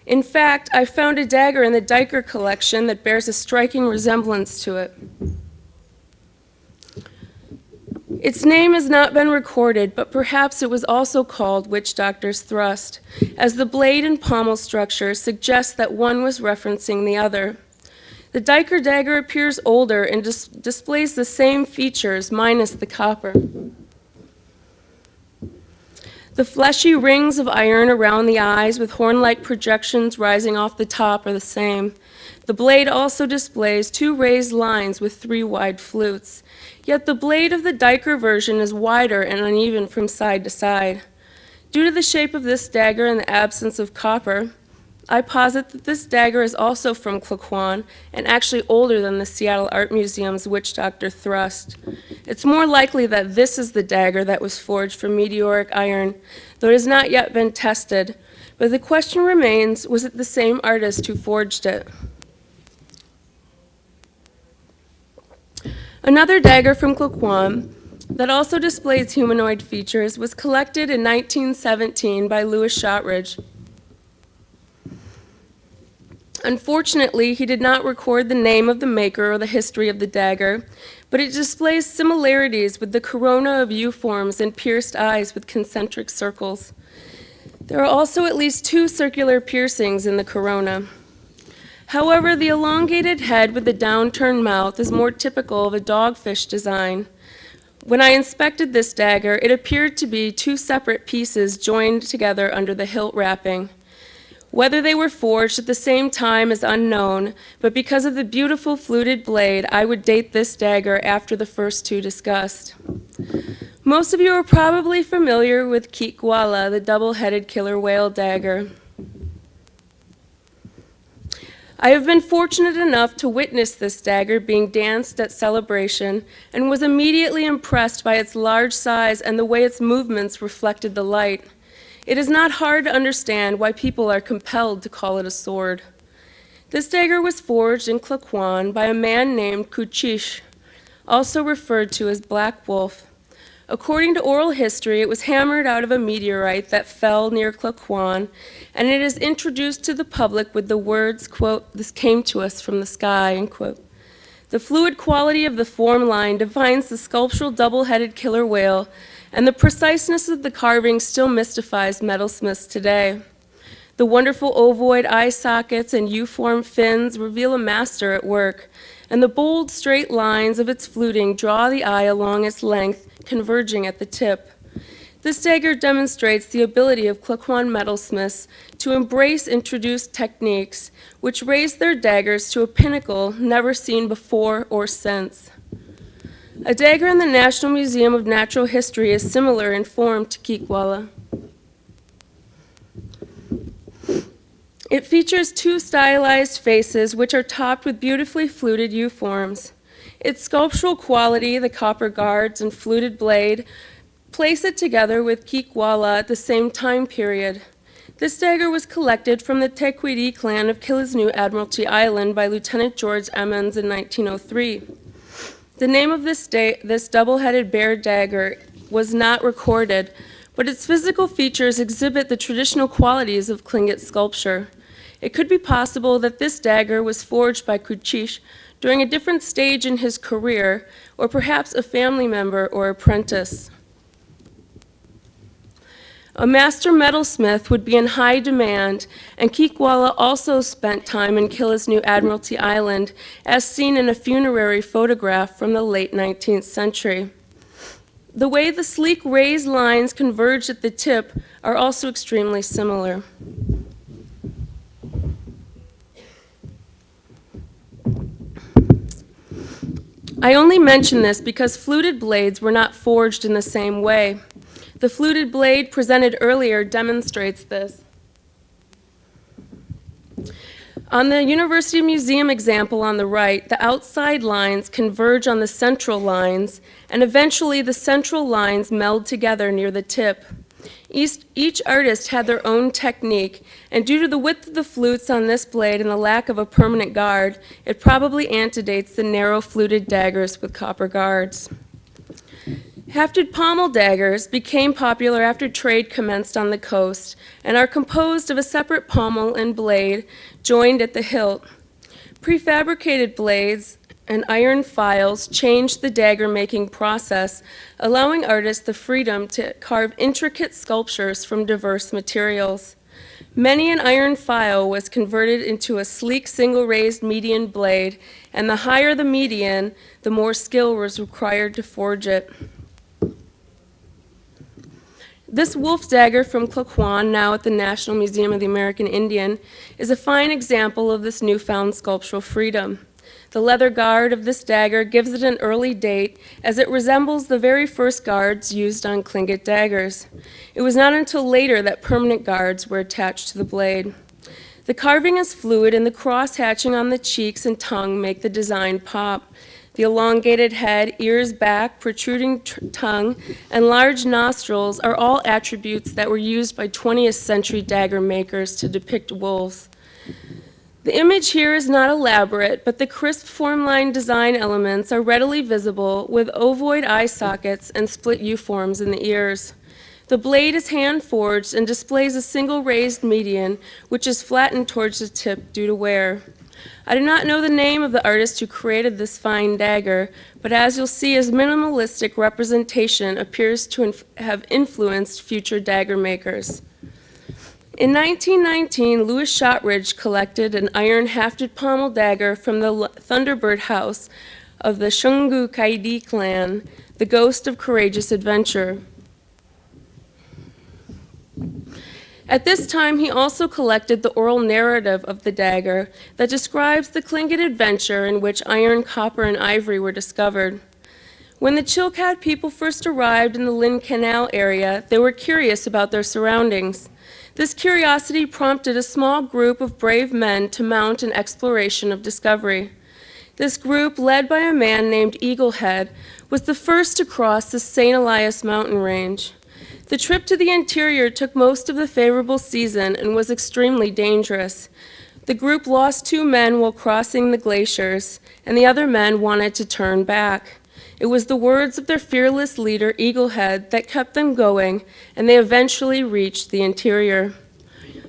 S5: In fact, I found a dagger in the Daggers collection that bears a striking resemblance to it. Its name has not been recorded, but perhaps it was also called Witch Doctor's Thrust, as the blade and pommel structure suggest that one was referencing the other. The Daggers dagger appears older and displays the same features minus the copper. The fleshy rings of iron around the eyes with horn-like projections rising off the top are the same. The blade also displays two raised lines with three wide flutes, yet the blade of the Daggers version is wider and uneven from side to side. Due to the shape of this dagger and the absence of copper, I posit that this dagger is also from Klukwan and actually older than the Seattle Art Museum's Witch Doctor Thrust. It's more likely that this is the dagger that was forged from meteoric iron, though it has not yet been tested. But the question remains, was it the same artist who forged it? Another dagger from Klukwan that also displays humanoid features was collected in 1917 by Louis Shotridge. Unfortunately, he did not record the name of the maker or the history of the dagger, but it displays similarities with the corona of U-forms and pierced eyes with concentric circles. There are also at least two circular piercings in the corona. However, the elongated head with the downturned mouth is more typical of a dogfish design. When I inspected this dagger, it appeared to be two separate pieces joined together under the hilt wrapping. Whether they were forged at the same time is unknown, but because of the beautiful fluted blade, I would date this dagger after the first two discussed. Most of you are probably familiar with Kikwala, the double-headed killer whale dagger. I have been fortunate enough to witness this dagger being danced at celebration and was immediately impressed by its large size and the way its movements reflected the light. It is not hard to understand why people are compelled to call it a sword. This dagger was forged in Klukwan by a man named Kuchish, also referred to as Black Wolf. According to oral history, it was hammered out of a meteorite that fell near Klukwan, and it is introduced to the public with the words, quote, "This came to us from the sky," end quote. The fluid quality of the form line defines the sculptural double-headed killer whale, and the preciseness of the carving still mystifies metalsmiths today. The wonderful ovoid eye sockets and U-form fins reveal a master at work, and the bold, straight lines of its fluting draw the eye along its length, converging at the tip. This dagger demonstrates the ability of Klukwan metalsmiths to embrace introduced techniques, which raise their daggers to a pinnacle never seen before or since. A dagger in the National Museum of Natural History is similar in form to Kikwala. It features two stylized faces which are topped with beautifully fluted U-forms. Its sculptural quality, the copper guards and fluted blade, place it together with Kikwala at the same time period. This dagger was collected from the Tequidi clan of Killisnoo Admiralty Island by Lieutenant George Emmons in 1903. The name of this double-headed bear dagger was not recorded, but its physical features exhibit the traditional qualities of Tlingit sculpture. It could be possible that this dagger was forged by Kuchish during a different stage in his career, or perhaps a family member or apprentice. A master metalsmith would be in high demand, and Kikwala also spent time in Killisnoo Admiralty Island, as seen in a funerary photograph from the late 19th century. The way the sleek raised lines converge at the tip are also extremely similar. I only mention this because fluted blades were not forged in the same way. The fluted blade presented earlier demonstrates this. On the University Museum example on the right, the outside lines converge on the central lines, and eventually the central lines meld together near the tip. Each artist had their own technique, and due to the width of the flutes on this blade and the lack of a permanent guard, it probably antedates the narrow fluted daggers with copper guards. Hafted pommel daggers became popular after trade commenced on the coast and are composed of a separate pommel and blade joined at the hilt. Prefabricated blades and iron files changed the dagger-making process, allowing artists the freedom to carve intricate sculptures from diverse materials. Many an iron file was converted into a sleek single-raised median blade, and the higher the median, the more skill was required to forge it. This wolf dagger from Klukwan, now at the National Museum of the American Indian, is a fine example of this newfound sculptural freedom. The leather guard of this dagger gives it an early date, as it resembles the very first guards used on Tlingit daggers. It was not until later that permanent guards were attached to the blade. The carving is fluid, and the cross-hatching on the cheeks and tongue make the design pop. The elongated head, ears back, protruding tongue, and large nostrils are all attributes that were used by 20th century dagger makers to depict wolves. The image here is not elaborate, but the crisp form-line design elements are readily visible with ovoid eye sockets and split U-forms in the ears. The blade is hand-forged and displays a single raised median, which is flattened towards the tip due to wear. I do not know the name of the artist who created this fine dagger, but as you'll see, his minimalistic representation appears to have influenced future dagger makers. In 1919, Louis Shotridge collected an iron hafted pommel dagger from the Thunderbird House of the Shungu Kaidi clan, the ghost of courageous adventure. At this time, he also collected the oral narrative of the dagger that describes the Tlingit adventure in which iron, copper, and ivory were discovered. When the Chilkat people first arrived in the Lynn Canal area, they were curious about their surroundings. This curiosity prompted a small group of brave men to mount an exploration of discovery. This group, led by a man named Eaglehead, was the first to cross the St. Elias mountain range. The trip to the interior took most of the favorable season and was extremely dangerous. The group lost 2 men while crossing the glaciers, and the other men wanted to turn back. It was the words of their fearless leader, Eaglehead, that kept them going, and they eventually reached the interior.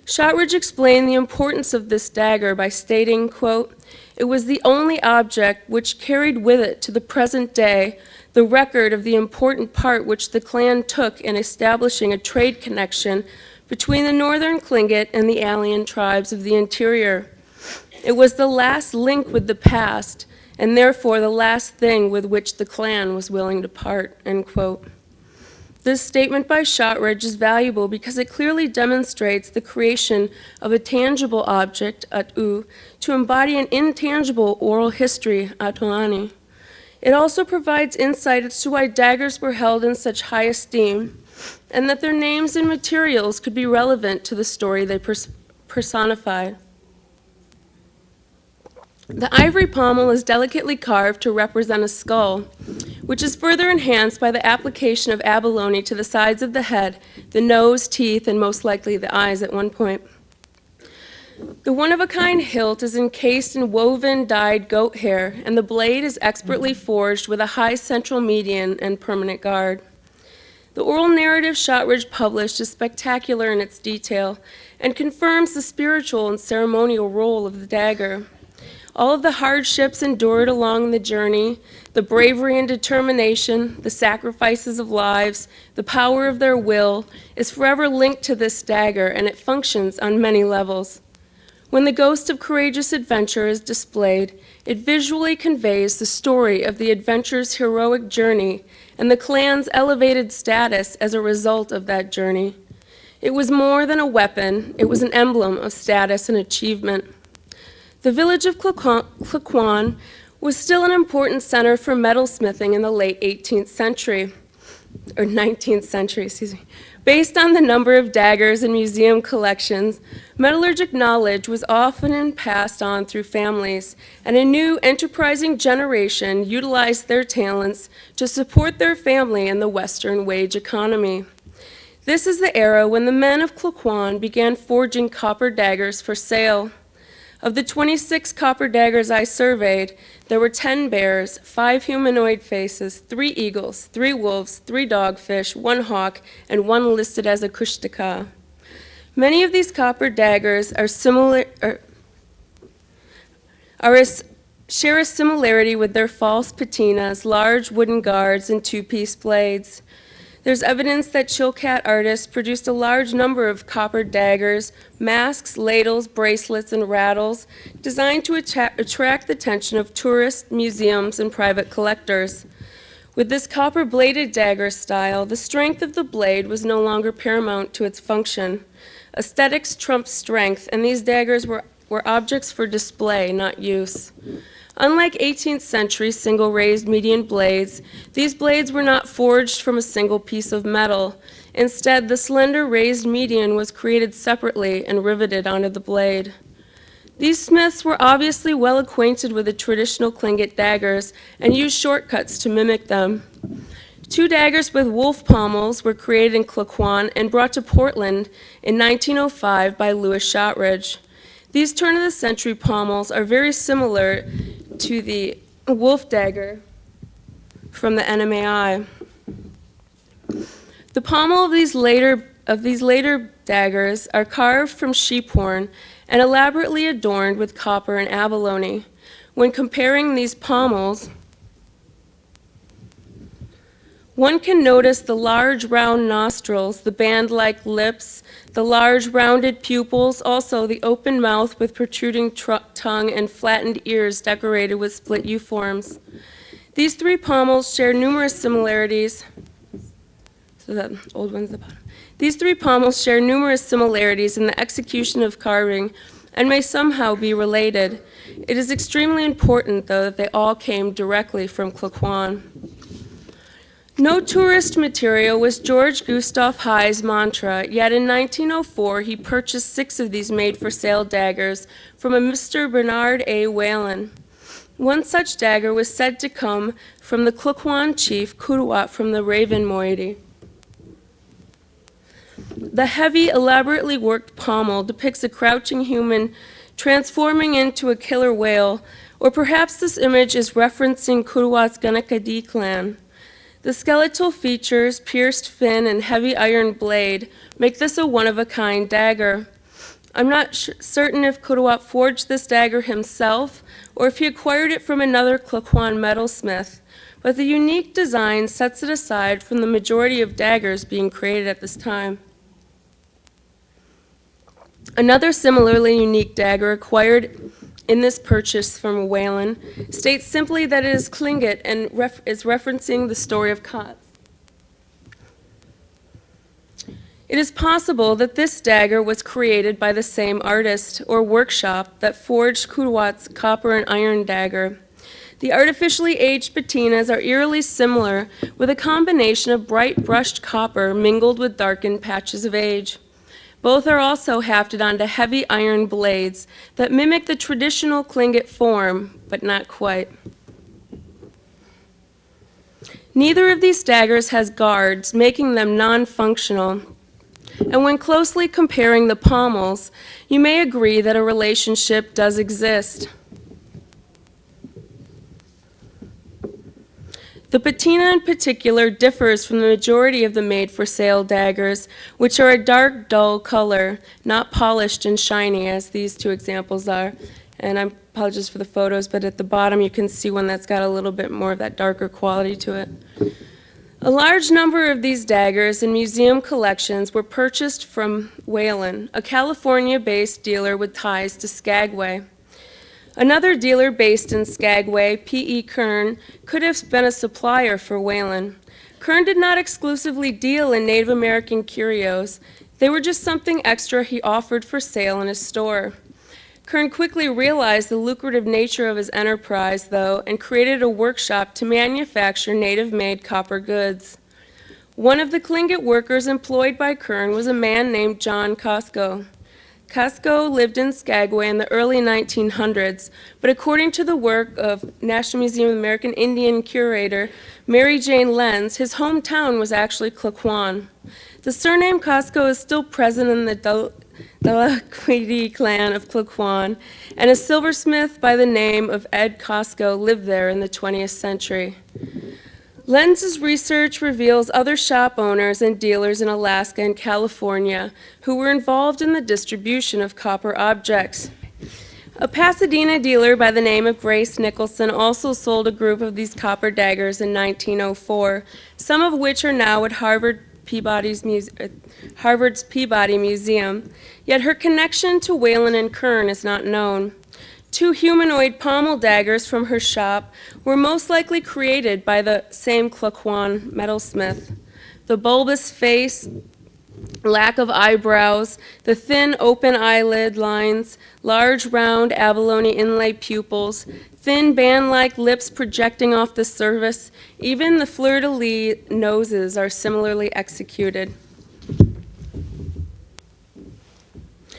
S5: Shotridge explained the importance of this dagger by stating, quote, "It was the only object which carried with it to the present day the record of the important part which the clan took in establishing a trade connection between the northern Tlingit and the alien tribes of the interior. It was the last link with the past, and therefore the last thing with which the clan was willing to part," end quote. This statement by Shotridge is valuable because it clearly demonstrates the creation of a tangible object, atu, to embody an intangible oral history, atuani. It also provides insight as to why daggers were held in such high esteem, and that their names and materials could be relevant to the story they personified. The ivory pommel is delicately carved to represent a skull, which is further enhanced by the application of abalone to the sides of the head, the nose, teeth, and most likely the eyes at one point. The one-of-a-kind hilt is encased in woven dyed goat hair, and the blade is expertly forged with a high central median and permanent guard. The oral narrative Shotridge published is spectacular in its detail and confirms the spiritual and ceremonial role of the dagger. All of the hardships endured along the journey, the bravery and determination, the sacrifices of lives, the power of their will, is forever linked to this dagger, and it functions on many levels. When the ghost of courageous adventure is displayed, it visually conveys the story of the adventurer's heroic journey and the clan's elevated status as a result of that journey. It was more than a weapon, it was an emblem of status and achievement. The village of Klukwan was still an important center for metalsmithing in the late 18th century, or 19th century, excuse me. Based on the number of daggers in museum collections, metallurgic knowledge was often passed on through families, and a new enterprising generation utilized their talents to support their family in the Western wage economy. This is the era when the men of Klukwan began forging copper daggers for sale. Of the 26 copper daggers I surveyed, there were 10 bears, 5 humanoid faces, 3 eagles, 3 wolves, 3 dogfish, 1 hawk, and 1 listed as a kushtaka. Many of these copper daggers are share a similarity with their false patinas, large wooden guards, and 2-piece blades. There's evidence that Chilkat artists produced a large number of copper daggers, masks, ladles, bracelets, and rattles designed to attract the attention of tourists, museums, and private collectors. With this copper-bladed dagger style, the strength of the blade was no longer paramount to its function. Aesthetics trumped strength, and these daggers were objects for display, not use. Unlike 18th century single raised median blades, these blades were not forged from a single piece of metal. Instead, the slender raised median was created separately and riveted onto the blade. These smiths were obviously well acquainted with the traditional Tlingit daggers and used shortcuts to mimic them. 2 daggers with wolf pommels were created in Klukwan and brought to Portland in 1905 by Louis Shotridge. These turn-of-the-century pommels are very similar to the wolf dagger from the NMAI. The pommel of these later daggers are carved from sheep horn and elaborately adorned with copper and abalone. When comparing these pommels, one can notice the large round nostrils, the band-like lips, the large rounded pupils, also the open mouth with protruding tongue and flattened ears decorated with split U-forms. These 3 pommels share numerous similarities. So that old one's the bottom. These 3 pommels share numerous similarities in the execution of carving and may somehow be related. It is extremely important, though, that they all came directly from Klukwan. No tourist material was George Gustav High's mantra, yet in 1904 he purchased 6 of these made-for-sale daggers from a Mr. Bernard A. Whalen. One such dagger was said to come from the Klukwan chief Kuruwat from the Raven moiety. The heavy, elaborately worked pommel depicts a crouching human transforming into a killer whale, or perhaps this image is referencing Kuruwat's Ganakadi clan. The skeletal features, pierced fin, and heavy iron blade make this a one-of-a-kind dagger. I'm not certain if Kuruwat forged this dagger himself or if he acquired it from another Klukwan metalsmith, but the unique design sets it aside from the majority of daggers being created at this time. Another similarly unique dagger acquired in this purchase from Whalen states simply that it is Tlingit and is referencing the story of Kot. It is possible that this dagger was created by the same artist or workshop that forged Kuruwat's copper and iron dagger. The artificially aged patinas are eerily similar, with a combination of bright brushed copper mingled with darkened patches of age. Both are also hafted onto heavy iron blades that mimic the traditional Tlingit form, but not quite. Neither of these daggers has guards, making them non-functional. And when closely comparing the pommels, you may agree that a relationship does exist. The patina in particular differs from the majority of the made-for-sale daggers, which are a dark, dull color, not polished and shiny as these 2 examples are. And I apologize for the photos, but at the bottom you can see one that's got a little bit more of that darker quality to it. A large number of these daggers in museum collections were purchased from Whalen, a California-based dealer with ties to Skagway. Another dealer based in Skagway, P.E. Kern, could have been a supplier for Whalen. Kern did not exclusively deal in Native American curios. They were just something extra he offered for sale in his store. Kern quickly realized the lucrative nature of his enterprise, though, and created a workshop to manufacture native-made copper goods. One of the Tlingit workers employed by Kern was a man named John Costco. Costco lived in Skagway in the early 1900s, but according to the work of National Museum of American Indian curator Mary Jane Lenz, his hometown was actually Klukwan. The surname Costco is still present in the Dalakwidi clan of Klukwan, and a silversmith by the name of Ed Costco lived there in the 20th century. Lenz's research reveals other shop owners and dealers in Alaska and California who were involved in the distribution of copper objects. A Pasadena dealer by the name of Grace Nicholson also sold a group of these copper daggers in 1904, some of which are now at Harvard's Peabody Museum, yet her connection to Whalen and Kern is not known. 2 humanoid pommel daggers from her shop were most likely created by the same Klukwan metalsmith. The bulbous face, lack of eyebrows, the thin open eyelid lines, large round abalone inlay pupils, thin band-like lips projecting off the surface, even the fleur-de-lis noses are similarly executed.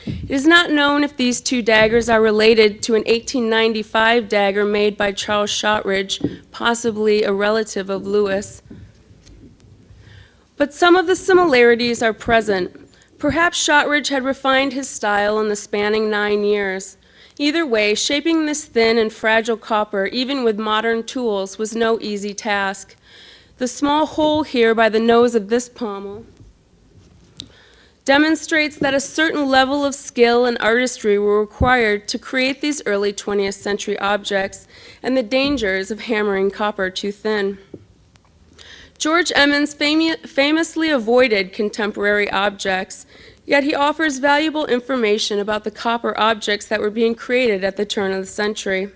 S5: It is not known if these 2 daggers are related to an 1895 dagger made by Charles Shotridge, possibly a relative of Lewis. But some of the similarities are present. Perhaps Shotridge had refined his style in the spanning 9 years. Either way, shaping this thin and fragile copper, even with modern tools, was no easy task. The small hole here by the nose of this pommel demonstrates that a certain level of skill and artistry were required to create these early 20th century objects and the dangers of hammering copper too thin. George Emmons famously avoided contemporary objects, yet he offers valuable information about the copper objects that were being created at the turn of the century.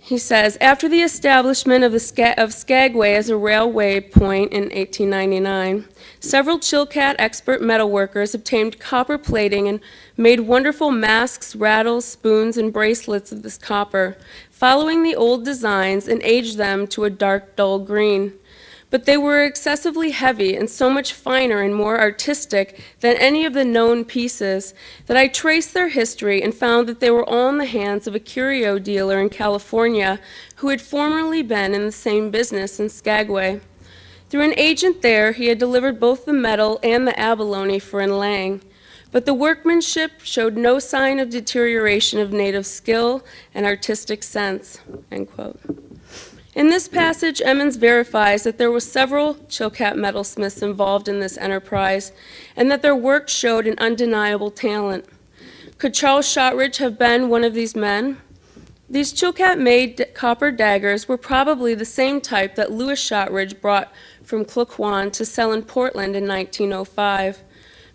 S5: He says, after the establishment of Skagway as a railway point in 1899, several Chilkat expert metalworkers obtained copper plating and made wonderful masks, rattles, spoons, and bracelets of this copper, following the old designs and aged them to a dark, dull green. but they were excessively heavy and so much finer and more artistic than any of the known pieces that I traced their history and found that they were all in the hands of a curio dealer in California who had formerly been in the same business in Skagway. Through an agent there, he had delivered both the metal and the abalone for inlaying, but the workmanship showed no sign of deterioration of native skill and artistic sense, end quote. In this passage, Emmons verifies that there were several Chilkat metalsmiths involved in this enterprise and that their work showed an undeniable talent. Could Charles Shotridge have been one of these men? These Chilkat-made copper daggers were probably the same type that Louis Shotridge brought from Klukwan to sell in Portland in 1905.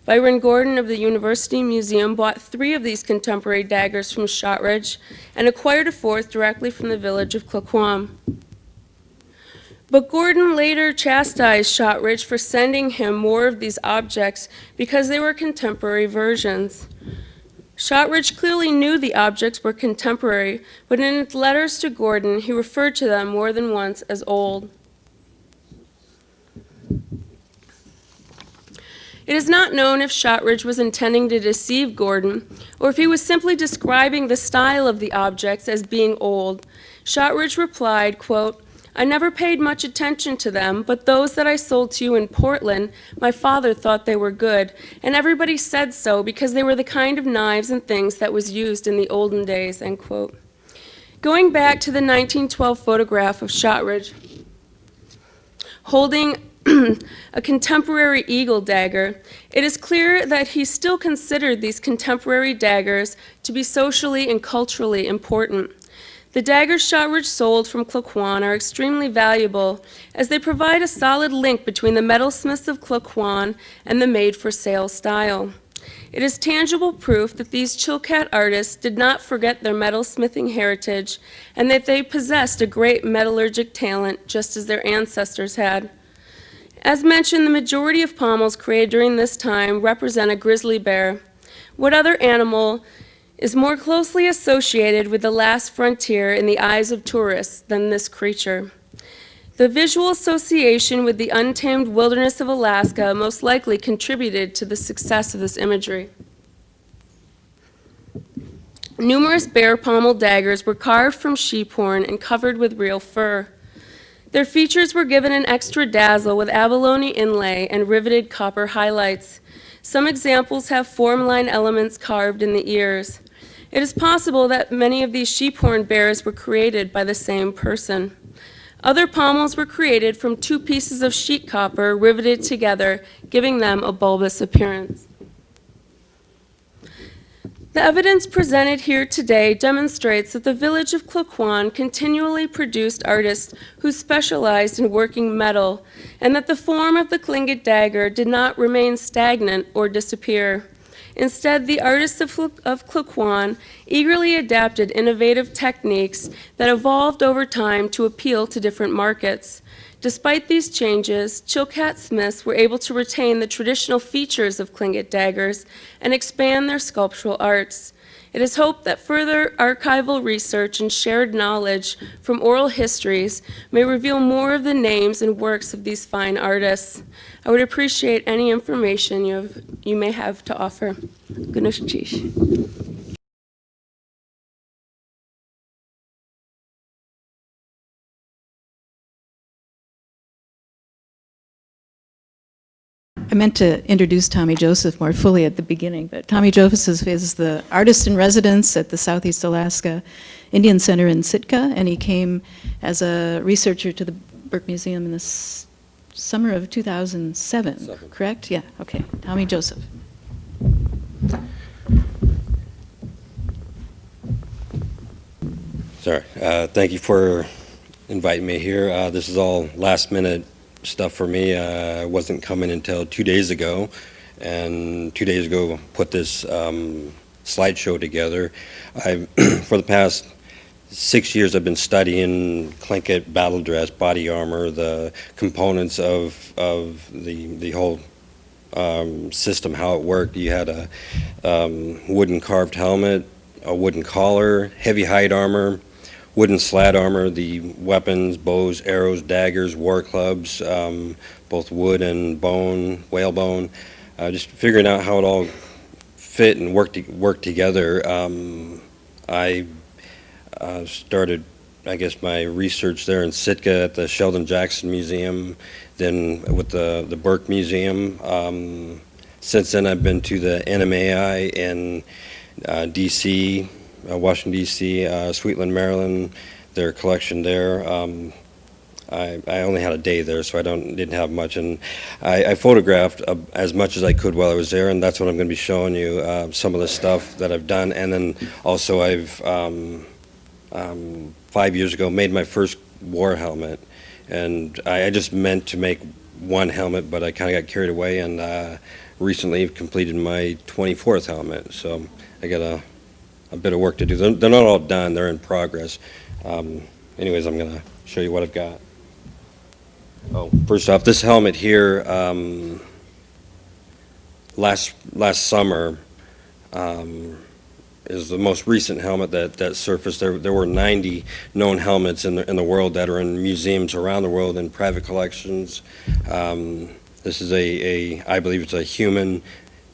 S5: Byron Gordon of the University Museum bought 3 of these contemporary daggers from Shotridge and acquired a 4th directly from the village of Klukwan. But Gordon later chastised Shotridge for sending him more of these objects because they were contemporary versions. Shotridge clearly knew the objects were contemporary, but in his letters to Gordon, he referred to them more than once as old. It is not known if Shotridge was intending to deceive Gordon, or if he was simply describing the style of the objects as being old. Shotridge replied, quote, "I never paid much attention to them, but those that I sold to you in Portland, my father thought they were good, and everybody said so because they were the kind of knives and things that was used in the olden days," end quote. Going back to the 1912 photograph of Shotridge holding a contemporary eagle dagger, it is clear that he still considered these contemporary daggers to be socially and culturally important. The daggers Shotridge sold from Klukwan are extremely valuable as they provide a solid link between the metalsmiths of Klukwan and the made-for-sale style. It is tangible proof that these Chilkat artists did not forget their metalsmithing heritage and that they possessed a great metallurgic talent just as their ancestors had. As mentioned, the majority of pommels created during this time represent a grizzly bear. What other animal is more closely associated with the last frontier in the eyes of tourists than this creature? The visual association with the untamed wilderness of Alaska most likely contributed to the success of this imagery. Numerous bear pommel daggers were carved from sheep horn and covered with real fur. Their features were given an extra dazzle with abalone inlay and riveted copper highlights. Some examples have form line elements carved in the ears. It is possible that many of these sheephorn bears were created by the same person. Other pommels were created from 2 pieces of sheet copper riveted together, giving them a bulbous appearance. The evidence presented here today demonstrates that the village of Klukwan continually produced artists who specialized in working metal, and that the form of the Tlingit dagger did not remain stagnant or disappear. Instead, the artists of Klukwan eagerly adapted innovative techniques that evolved over time to appeal to different markets. Despite these changes, Chilkat smiths were able to retain the traditional features of Tlingit daggers and expand their sculptural arts. It is hoped that further archival research and shared knowledge from oral histories may reveal more of the names and works of these fine artists. I would appreciate any information you may have to offer. Gunushchish.
S1: I meant to introduce Tommy Joseph more fully at the beginning, but Tommy Joseph is the artist in residence at the Southeast Alaska Indian Center in Sitka, and he came as a researcher to the Burke Museum in the summer of 2007, correct? Yeah, okay. Tommy Joseph.
S6: Sorry. Thank you for inviting me here. This is all last minute stuff for me. I wasn't coming until 2 days ago, and 2 days ago put this slideshow together. For the past 6 years I've been studying Tlingit battle dress, body armor, the components of the whole system, how it worked. You had a wooden carved helmet, a wooden collar, heavy hide armor, wooden slat armor, the weapons, bows, arrows, daggers, war clubs, both wood and bone, whalebone, just figuring out how it all fit and work together. I started, I guess, my research there in Sitka at the Sheldon Jackson Museum, then with the Burke Museum. Since then, I've been to the NMAI in D.C., Washington, D.C., Sweetland, Maryland, their collection there. I only had a day there, so I didn't have much, and I photographed as much as I could while I was there, and that's what I'm going to be showing you, some of the stuff that I've done. And then also I've 5 years ago made my first war helmet, and I just meant to make one helmet, but I kind of got carried away, and recently completed my 24th helmet, so I got a bit of work to do. They're not all done, they're in progress. Anyways, I'm going to show you what I've got. Oh, first off, this helmet here, last summer, is the most recent helmet that surfaced. There were 90 known helmets in the world that are in museums around the world in private collections. This is I believe it's a human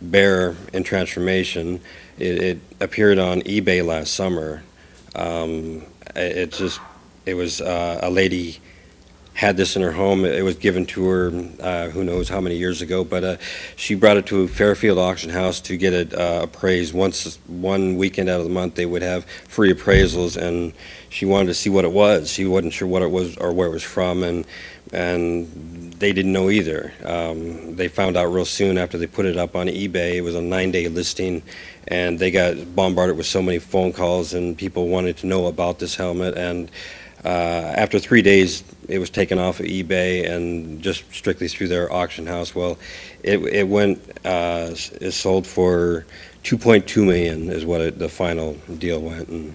S6: bear in transformation. It appeared on eBay last summer. It was a lady had this in her home. It was given to her who knows how many years ago, but she brought it to Fairfield Auction House to get it appraised. One weekend out of the month they would have free appraisals, and she wanted to see what it was. She wasn't sure what it was or where it was from, and they didn't know either. They found out real soon after they put it up on eBay. It was a 9-day listing, and they got bombarded with so many phone calls and people wanted to know about this helmet. And after 3 days, it was taken off of eBay and just strictly through their auction house. Well, it sold for $2.2 million is what the final deal went, and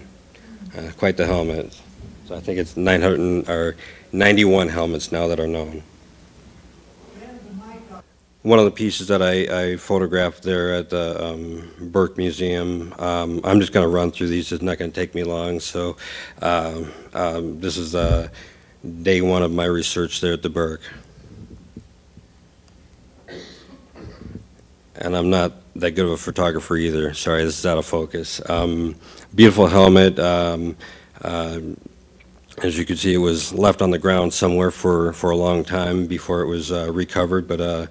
S6: quite the helmet. So I think it's 91 helmets now that are known. One of the pieces that I photographed there at the Burke Museum, I'm just going to run through these. It's not going to take me long. So this is day one of my research there at the Burke. And I'm not that good of a photographer either. Sorry, this is out of focus. Beautiful helmet. As you can see, it was left on the ground somewhere for a long time before it was recovered, but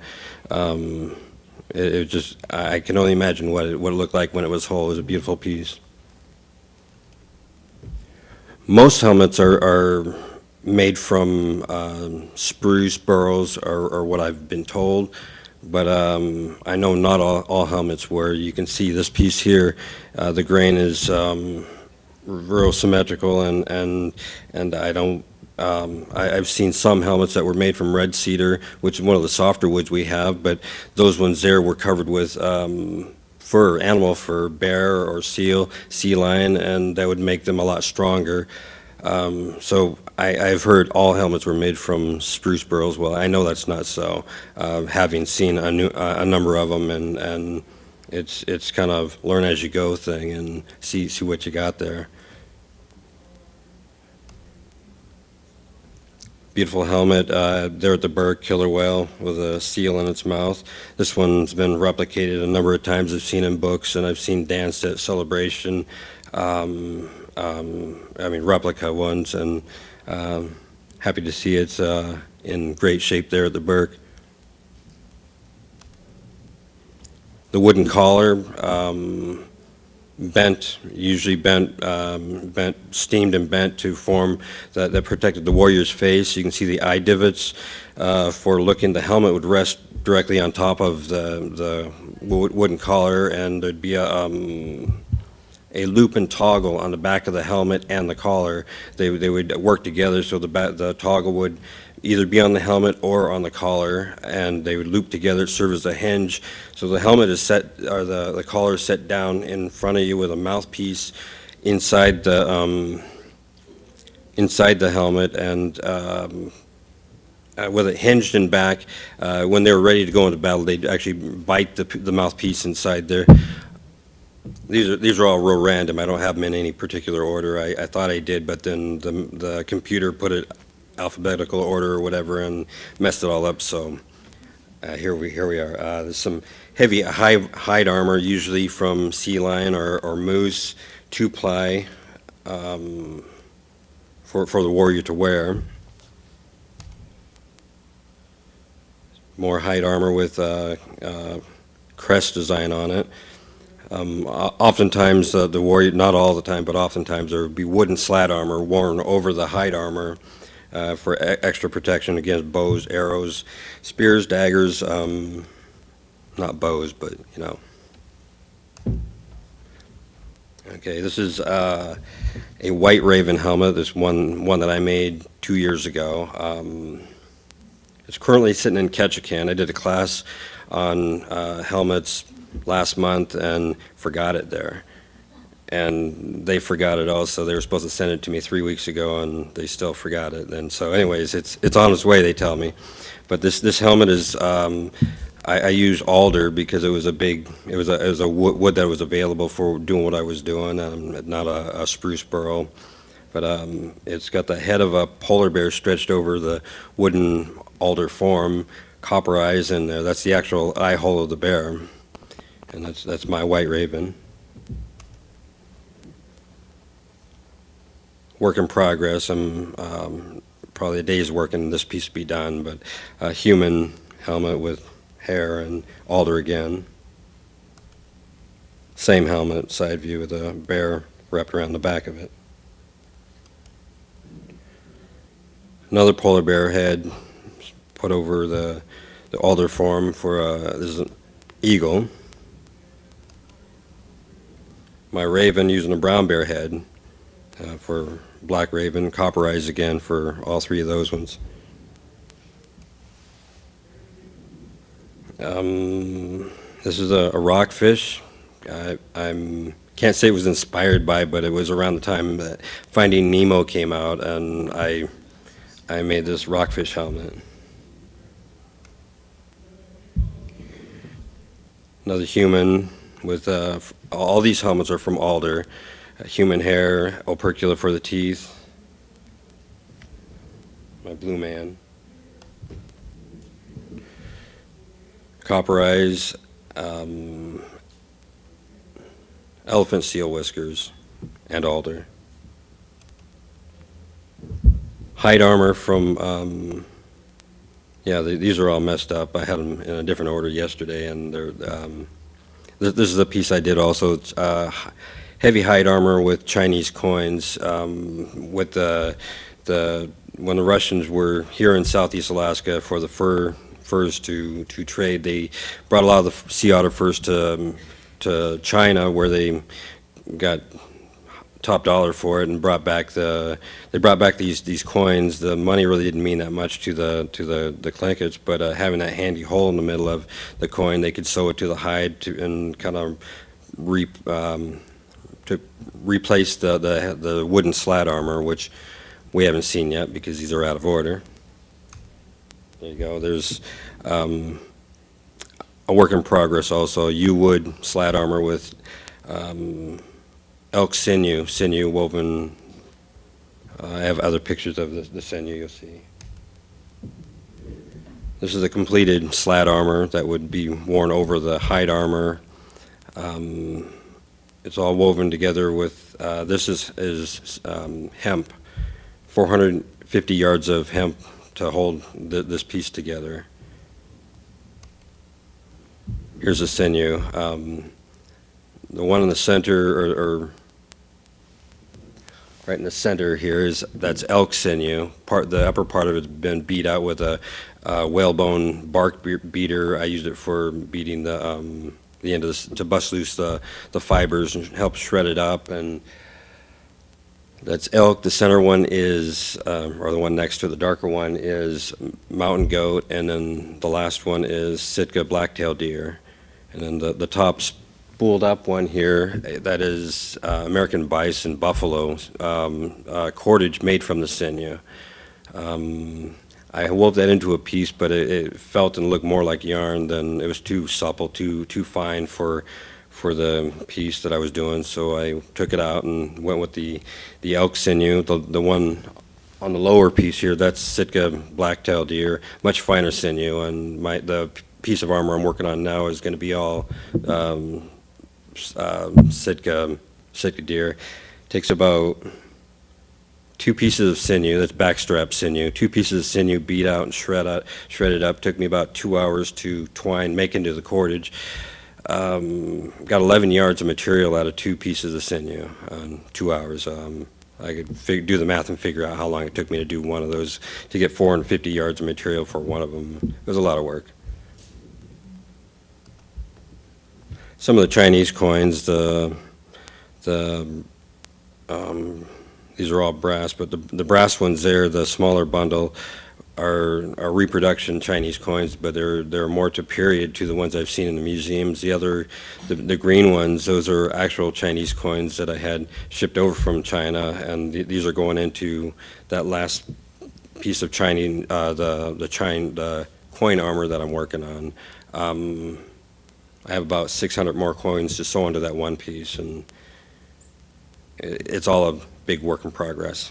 S6: it just, I can only imagine what it looked like when it was whole. It was a beautiful piece. Most helmets are made from spruce burls, or what I've been told, but I know not all helmets were. You can see this piece here, the grain is real symmetrical, and I don't. I've seen some helmets that were made from red cedar, which is one of the softer woods we have, but those ones there were covered with fur, animal fur, bear or seal, sea lion, and that would make them a lot stronger. So I've heard all helmets were made from spruce burls. Well, I know that's not so, having seen a number of them, and it's kind of learn as you go thing and see what you got there. Beautiful helmet there at the Burke, killer whale with a seal in its mouth. This one's been replicated a number of times. I've seen in books, and I've seen danced at Celebration. I mean, replica ones, and happy to see it's in great shape there at the Burke. The wooden collar, usually bent, steamed and bent to form that protected the warrior's face. You can see the eye divots for looking. The helmet would rest directly on top of the wooden collar, and there'd be a loop and toggle on the back of the helmet and the collar. They would work together, so the toggle would either be on the helmet or on the collar, and they would loop together, serve as a hinge. So the helmet is set, or the collar is set down in front of you with a mouthpiece inside the helmet, and with it hinged in back. When they were ready to go into battle, they'd actually bite the mouthpiece inside there. These are all real random. I don't have them in any particular order. I thought I did, but then the computer put it alphabetical order or whatever and messed it all up. So here we are. There's some heavy hide armor, usually from sea lion or moose, 2-ply, for the warrior to wear. More hide armor with crest design on it. Oftentimes, the warrior, not all the time, but oftentimes there would be wooden slat armor worn over the hide armor for extra protection against bows, arrows, spears, daggers, not bows, but, you know. Okay, this is a white raven helmet, this one that I made 2 years ago. It's currently sitting in Ketchikan. I did a class on helmets last month and forgot it there. And they forgot it also. They were supposed to send it to me 3 weeks ago, and they still forgot it. And so anyways, it's on its way, they tell me. But this helmet is, I used alder because it was a wood that was available for doing what I was doing, not a spruce burl. But it's got the head of a polar bear stretched over the wooden alder form, copper eyes in there. That's the actual eye hole of the bear. And that's my white raven. Work in progress. I'm probably a day's work in this piece to be done, but a human helmet with hair and alder again. Same helmet, side view with a bear wrapped around the back of it. Another polar bear head put over the alder form for this is an eagle. My raven using a brown bear head for black raven, copper eyes again for all three of those ones. This is a rockfish. I can't say it was inspired by, but it was around the time that Finding Nemo came out, and I made this rockfish helmet. Another human with, all these helmets are from alder. Human hair, opercula for the teeth. My blue man. Copper eyes, elephant seal whiskers, and alder. Hide armor from, these are all messed up. I had them in a different order yesterday, and they're, this is a piece I did also. It's heavy hide armor with Chinese coins. With when the Russians were here in Southeast Alaska for the furs to trade, they brought a lot of the sea otter furs to China, where they got top dollar for it, and brought back these coins. The money really didn't mean that much to the Tlingits, but having that handy hole in the middle of the coin, they could sew it to the hide and kind of to replace the wooden slat armor, which we haven't seen yet because these are out of order. There you go. There's a work in progress also. Yew-wood slat armor with elk sinew woven. I have other pictures of the sinew you'll see. This is a completed slat armor that would be worn over the hide armor. It's all woven together with, this is hemp, 450 yards of hemp to hold this piece together. Here's a sinew. The one in the center, or right in the center here, that's elk sinew. The upper part of it's been beat out with a whalebone bark beater. I used it for beating the end of this to bust loose the fibers and help shred it up. And that's elk. The center one is, or the one next to the darker one is mountain goat, and then the last one is Sitka black-tailed deer. And then the top spooled up one here, that is American bison buffalo, cordage made from the sinew. I wove that into a piece, but it felt and looked more like yarn than it was too supple, too fine for for the piece that I was doing, so I took it out and went with the elk sinew. The one on the lower piece here, that's Sitka black-tailed deer, much finer sinew, and the piece of armor I'm working on now is going to be all Sitka deer. Takes about 2 pieces of sinew, that's backstrap sinew, 2 pieces of sinew beat out and shredded up. Took me about 2 hours to twine, make into the cordage. Got 11 yards of material out of 2 pieces of sinew in 2 hours. I could do the math and figure out how long it took me to do one of those, to get 450 yards of material for one of them. It was a lot of work. Some of the Chinese coins, these are all brass, but the brass ones there, the smaller bundle, are reproduction Chinese coins, but they're more to period to the ones I've seen in the museums. The green ones, those are actual Chinese coins that I had shipped over from China, and these are going into that last piece of Chinese, the coin armor that I'm working on. I have about 600 more coins to sew into that one piece, and it's all a big work in progress.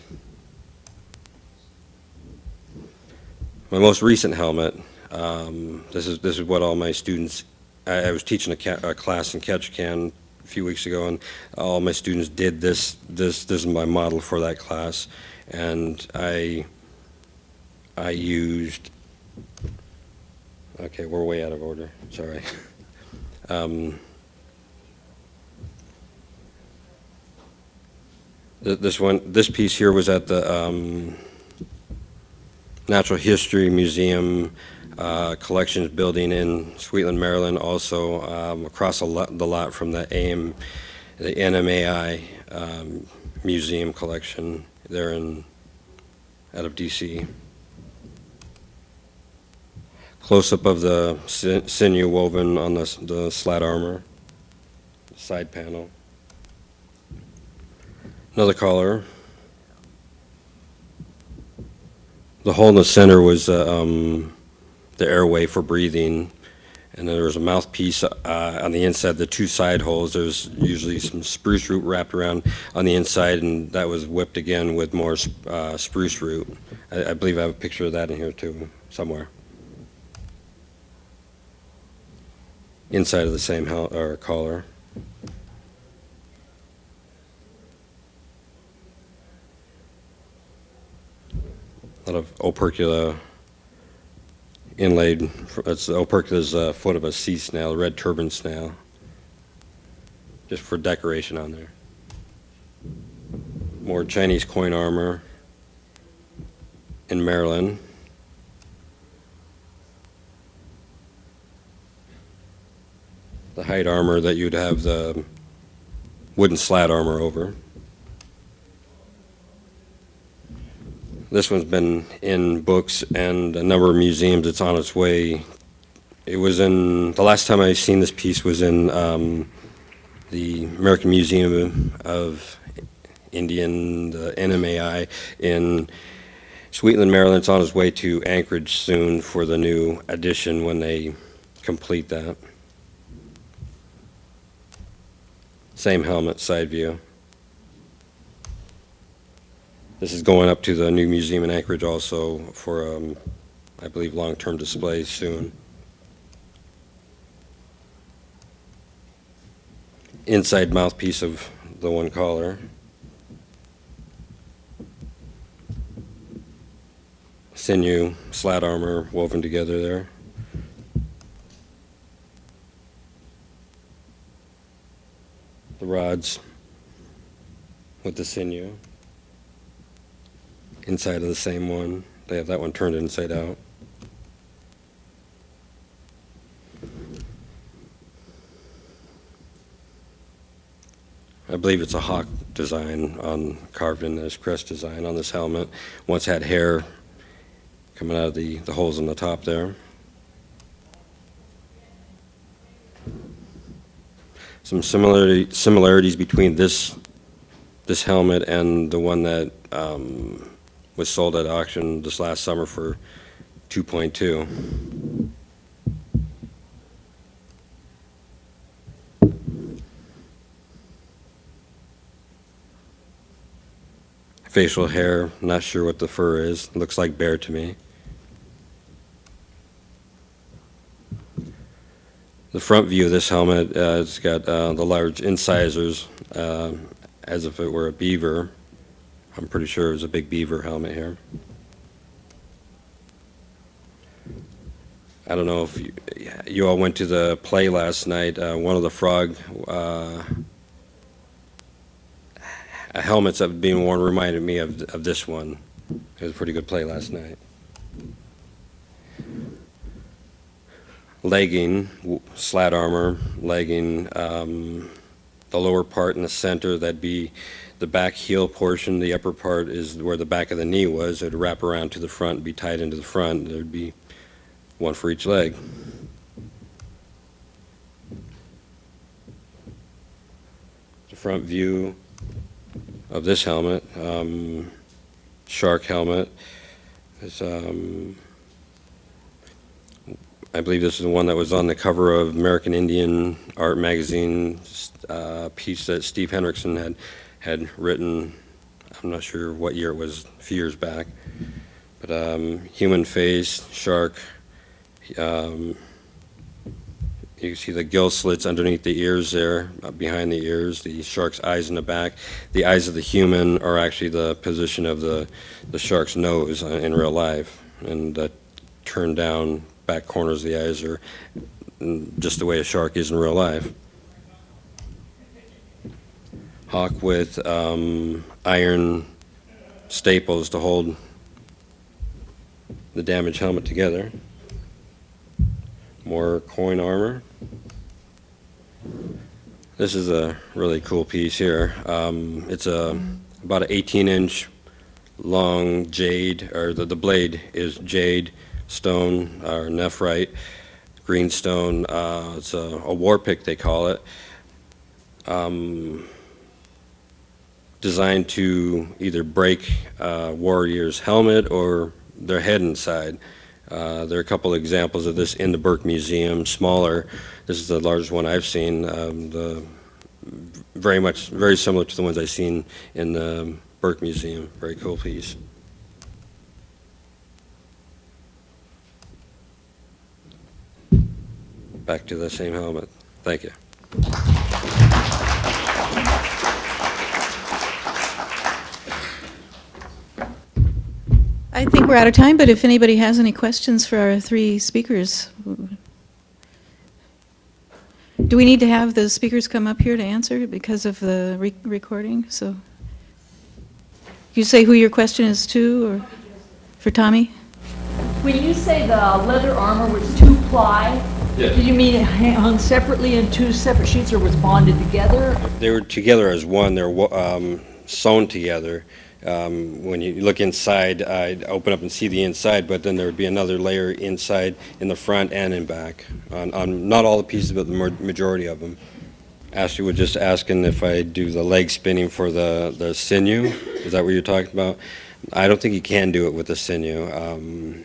S6: My most recent helmet, this is what all my students, I was teaching a class in Ketchikan a few weeks ago, and all my students did this. This is my model for that class, and I used, okay, we're way out of order, sorry. This piece here was at the Natural History Museum Collections Building in Sweetland, Maryland, also across the lot from the NMAI Museum Collection there out of DC. Close-up of the sinew woven on the slat armor, side panel. Another collar. The hole in the center was the airway for breathing, and then there was a mouthpiece on the inside, the 2 side holes. There's usually some spruce root wrapped around on the inside, and that was whipped again with more spruce root. I believe I have a picture of that in here too, somewhere. Inside of the same collar. A lot of opercula inlaid. That's the opercula's foot of a sea snail, a red turban snail, just for decoration on there. More Chinese coin armor in Maryland. The hide armor that you'd have the wooden slat armor over. This one's been in books and a number of museums. It's on its way. It was the last time I seen this piece was in the American Museum of Indian, the NMAI, in Sweetland, Maryland. It's on its way to Anchorage soon for the new edition when they complete that. Same helmet, side view. This is going up to the new museum in Anchorage also for, I believe, long-term display soon. Inside mouthpiece of the one collar. Sinew, slat armor woven together there. The rods with the sinew. Inside of the same one. They have that one turned inside out. I believe it's a hawk design carved in this crest design on this helmet. Once had hair coming out of the holes in the top there. Some similarities between this helmet and the one that was sold at auction this last summer for $2.2. facial hair. Not sure what the fur is. Looks like bear to me. The front view of this helmet, it's got the large incisors, as if it were a beaver. I'm pretty sure it was a big beaver helmet here. I don't know if you all went to the play last night. One of the frog helmets that were being worn reminded me of this one. It was a pretty good play last night. Legging, slat armor, legging, the lower part in the center, that'd be the back heel portion. The upper part is where the back of the knee was. It would wrap around to the front and be tied into the front. There would be one for each leg. The front view of this helmet, shark helmet, is, I believe this is the one that was on the cover of American Indian Art Magazine, piece that Steve Hendrickson had written. I'm not sure what year it was, a few years back. But human face, shark. You can see the gill slits underneath the ears there, behind the ears, the shark's eyes in the back. The eyes of the human are actually the position of the shark's nose in real life. And the turned down back corners of the eyes are just the way a shark is in real life. Hawk with iron staples to hold the damaged helmet together. More coin armor. This is a really cool piece here. It's about an 18-inch long jade, or the blade is jade, stone, or nephrite, green stone. It's a war pick, they call it. Designed to either break a warrior's helmet or their head inside. There are a couple of examples of this in the Burke Museum, smaller. This is the largest one I've seen. Very similar to the ones I've seen in the Burke Museum. Very cool piece. Back to the same helmet. Thank you.
S1: I think we're out of time, but if anybody has any questions for our three speakers. Do we need to have the speakers come up here to answer because of the recording? So, you say who your question is to, or for Tommy?
S7: When you say the leather armor was 2-ply,
S6: Yes.
S7: did you mean it hung separately in 2 separate sheets or was bonded together?
S6: They were together as one. They're sewn together. When you look inside, I'd open up and see the inside, but then there would be another layer inside in the front and in back on not all the pieces, but the majority of them. Ashley was just asking if I do the leg spinning for the sinew. Is that what you're talking about? I don't think you can do it with the sinew.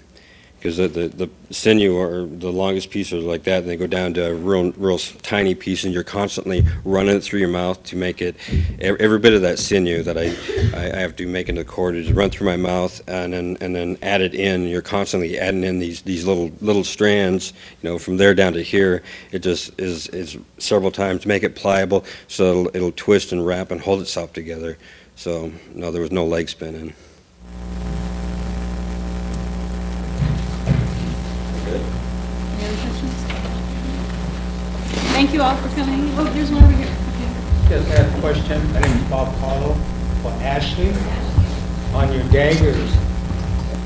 S6: Because the sinew or the longest piece are like that, and they go down to a real tiny piece, and you're constantly running it through your mouth to make it. Every bit of that sinew that I have to make into the cord is run through my mouth and then add it in. You're constantly adding in these little strands, from there down to here. It just is several times to make it pliable, so it'll twist and wrap and hold itself together. So no, there was no leg spinning.
S2: Thank you all for coming. Oh, there's one over here. Okay.
S8: Just had a question. My name is Bob Paulo for Ashley. On your daggers,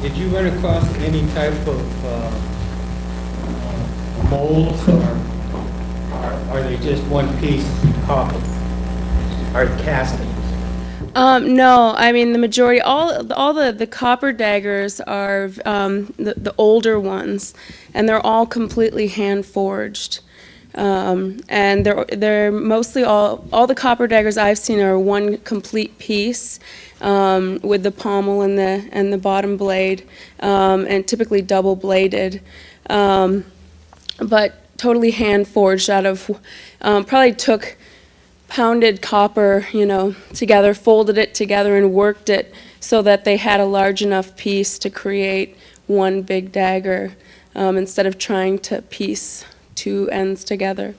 S8: did you run across any type of molds, or are they just one piece copper? Are castings?
S5: No, I mean the majority, all the copper daggers are the older ones, and they're all completely hand forged. And they're mostly all the copper daggers I've seen are one complete piece with the pommel and the bottom blade, and typically double bladed, but totally hand forged out of probably took pounded copper, together, folded it together and worked it so that they had a large enough piece to create one big dagger instead of trying to piece two ends together.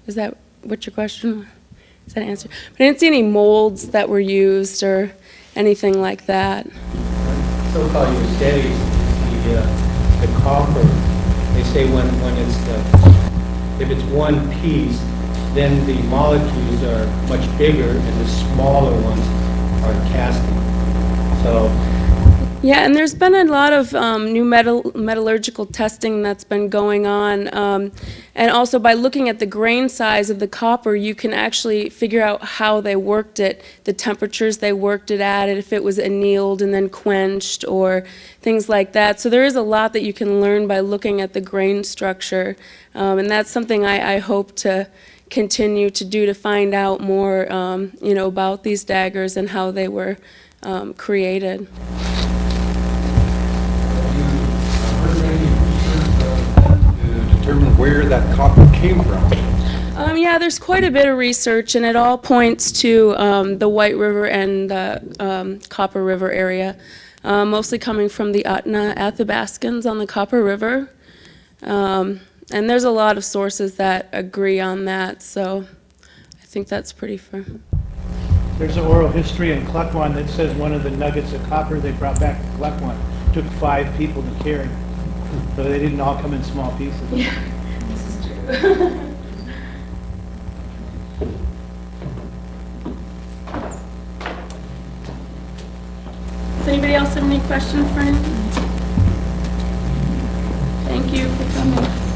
S5: Is that what your question was? Is that an answer? But I didn't see any molds that were used or anything like that.
S8: So-called you studies the copper. They say when it's if it's one piece, then the molecules are much bigger and the smaller ones are casting. So
S5: Yeah, and there's been a lot of new metallurgical testing that's been going on. And also by looking at the grain size of the copper, you can actually figure out how they worked it, the temperatures they worked it at, if it was annealed and then quenched or things like that. So there is a lot that you can learn by looking at the grain structure. And that's something I hope to continue to do, to find out more about these daggers and how they were created.
S9: Determine where that copper came from.
S5: Yeah, there's quite a bit of research, and it all points to the White River and the Copper River area, mostly coming from the Utna Athabascans on the Copper River. And there's a lot of sources that agree on that, so I think that's pretty fair.
S10: There's an oral history in Klukwan that says one of the nuggets of copper they brought back to Klukwan took 5 people to carry. So they didn't all come in small pieces.
S5: Yeah, this is true. Does anybody else have any questions for him? Thank you for coming.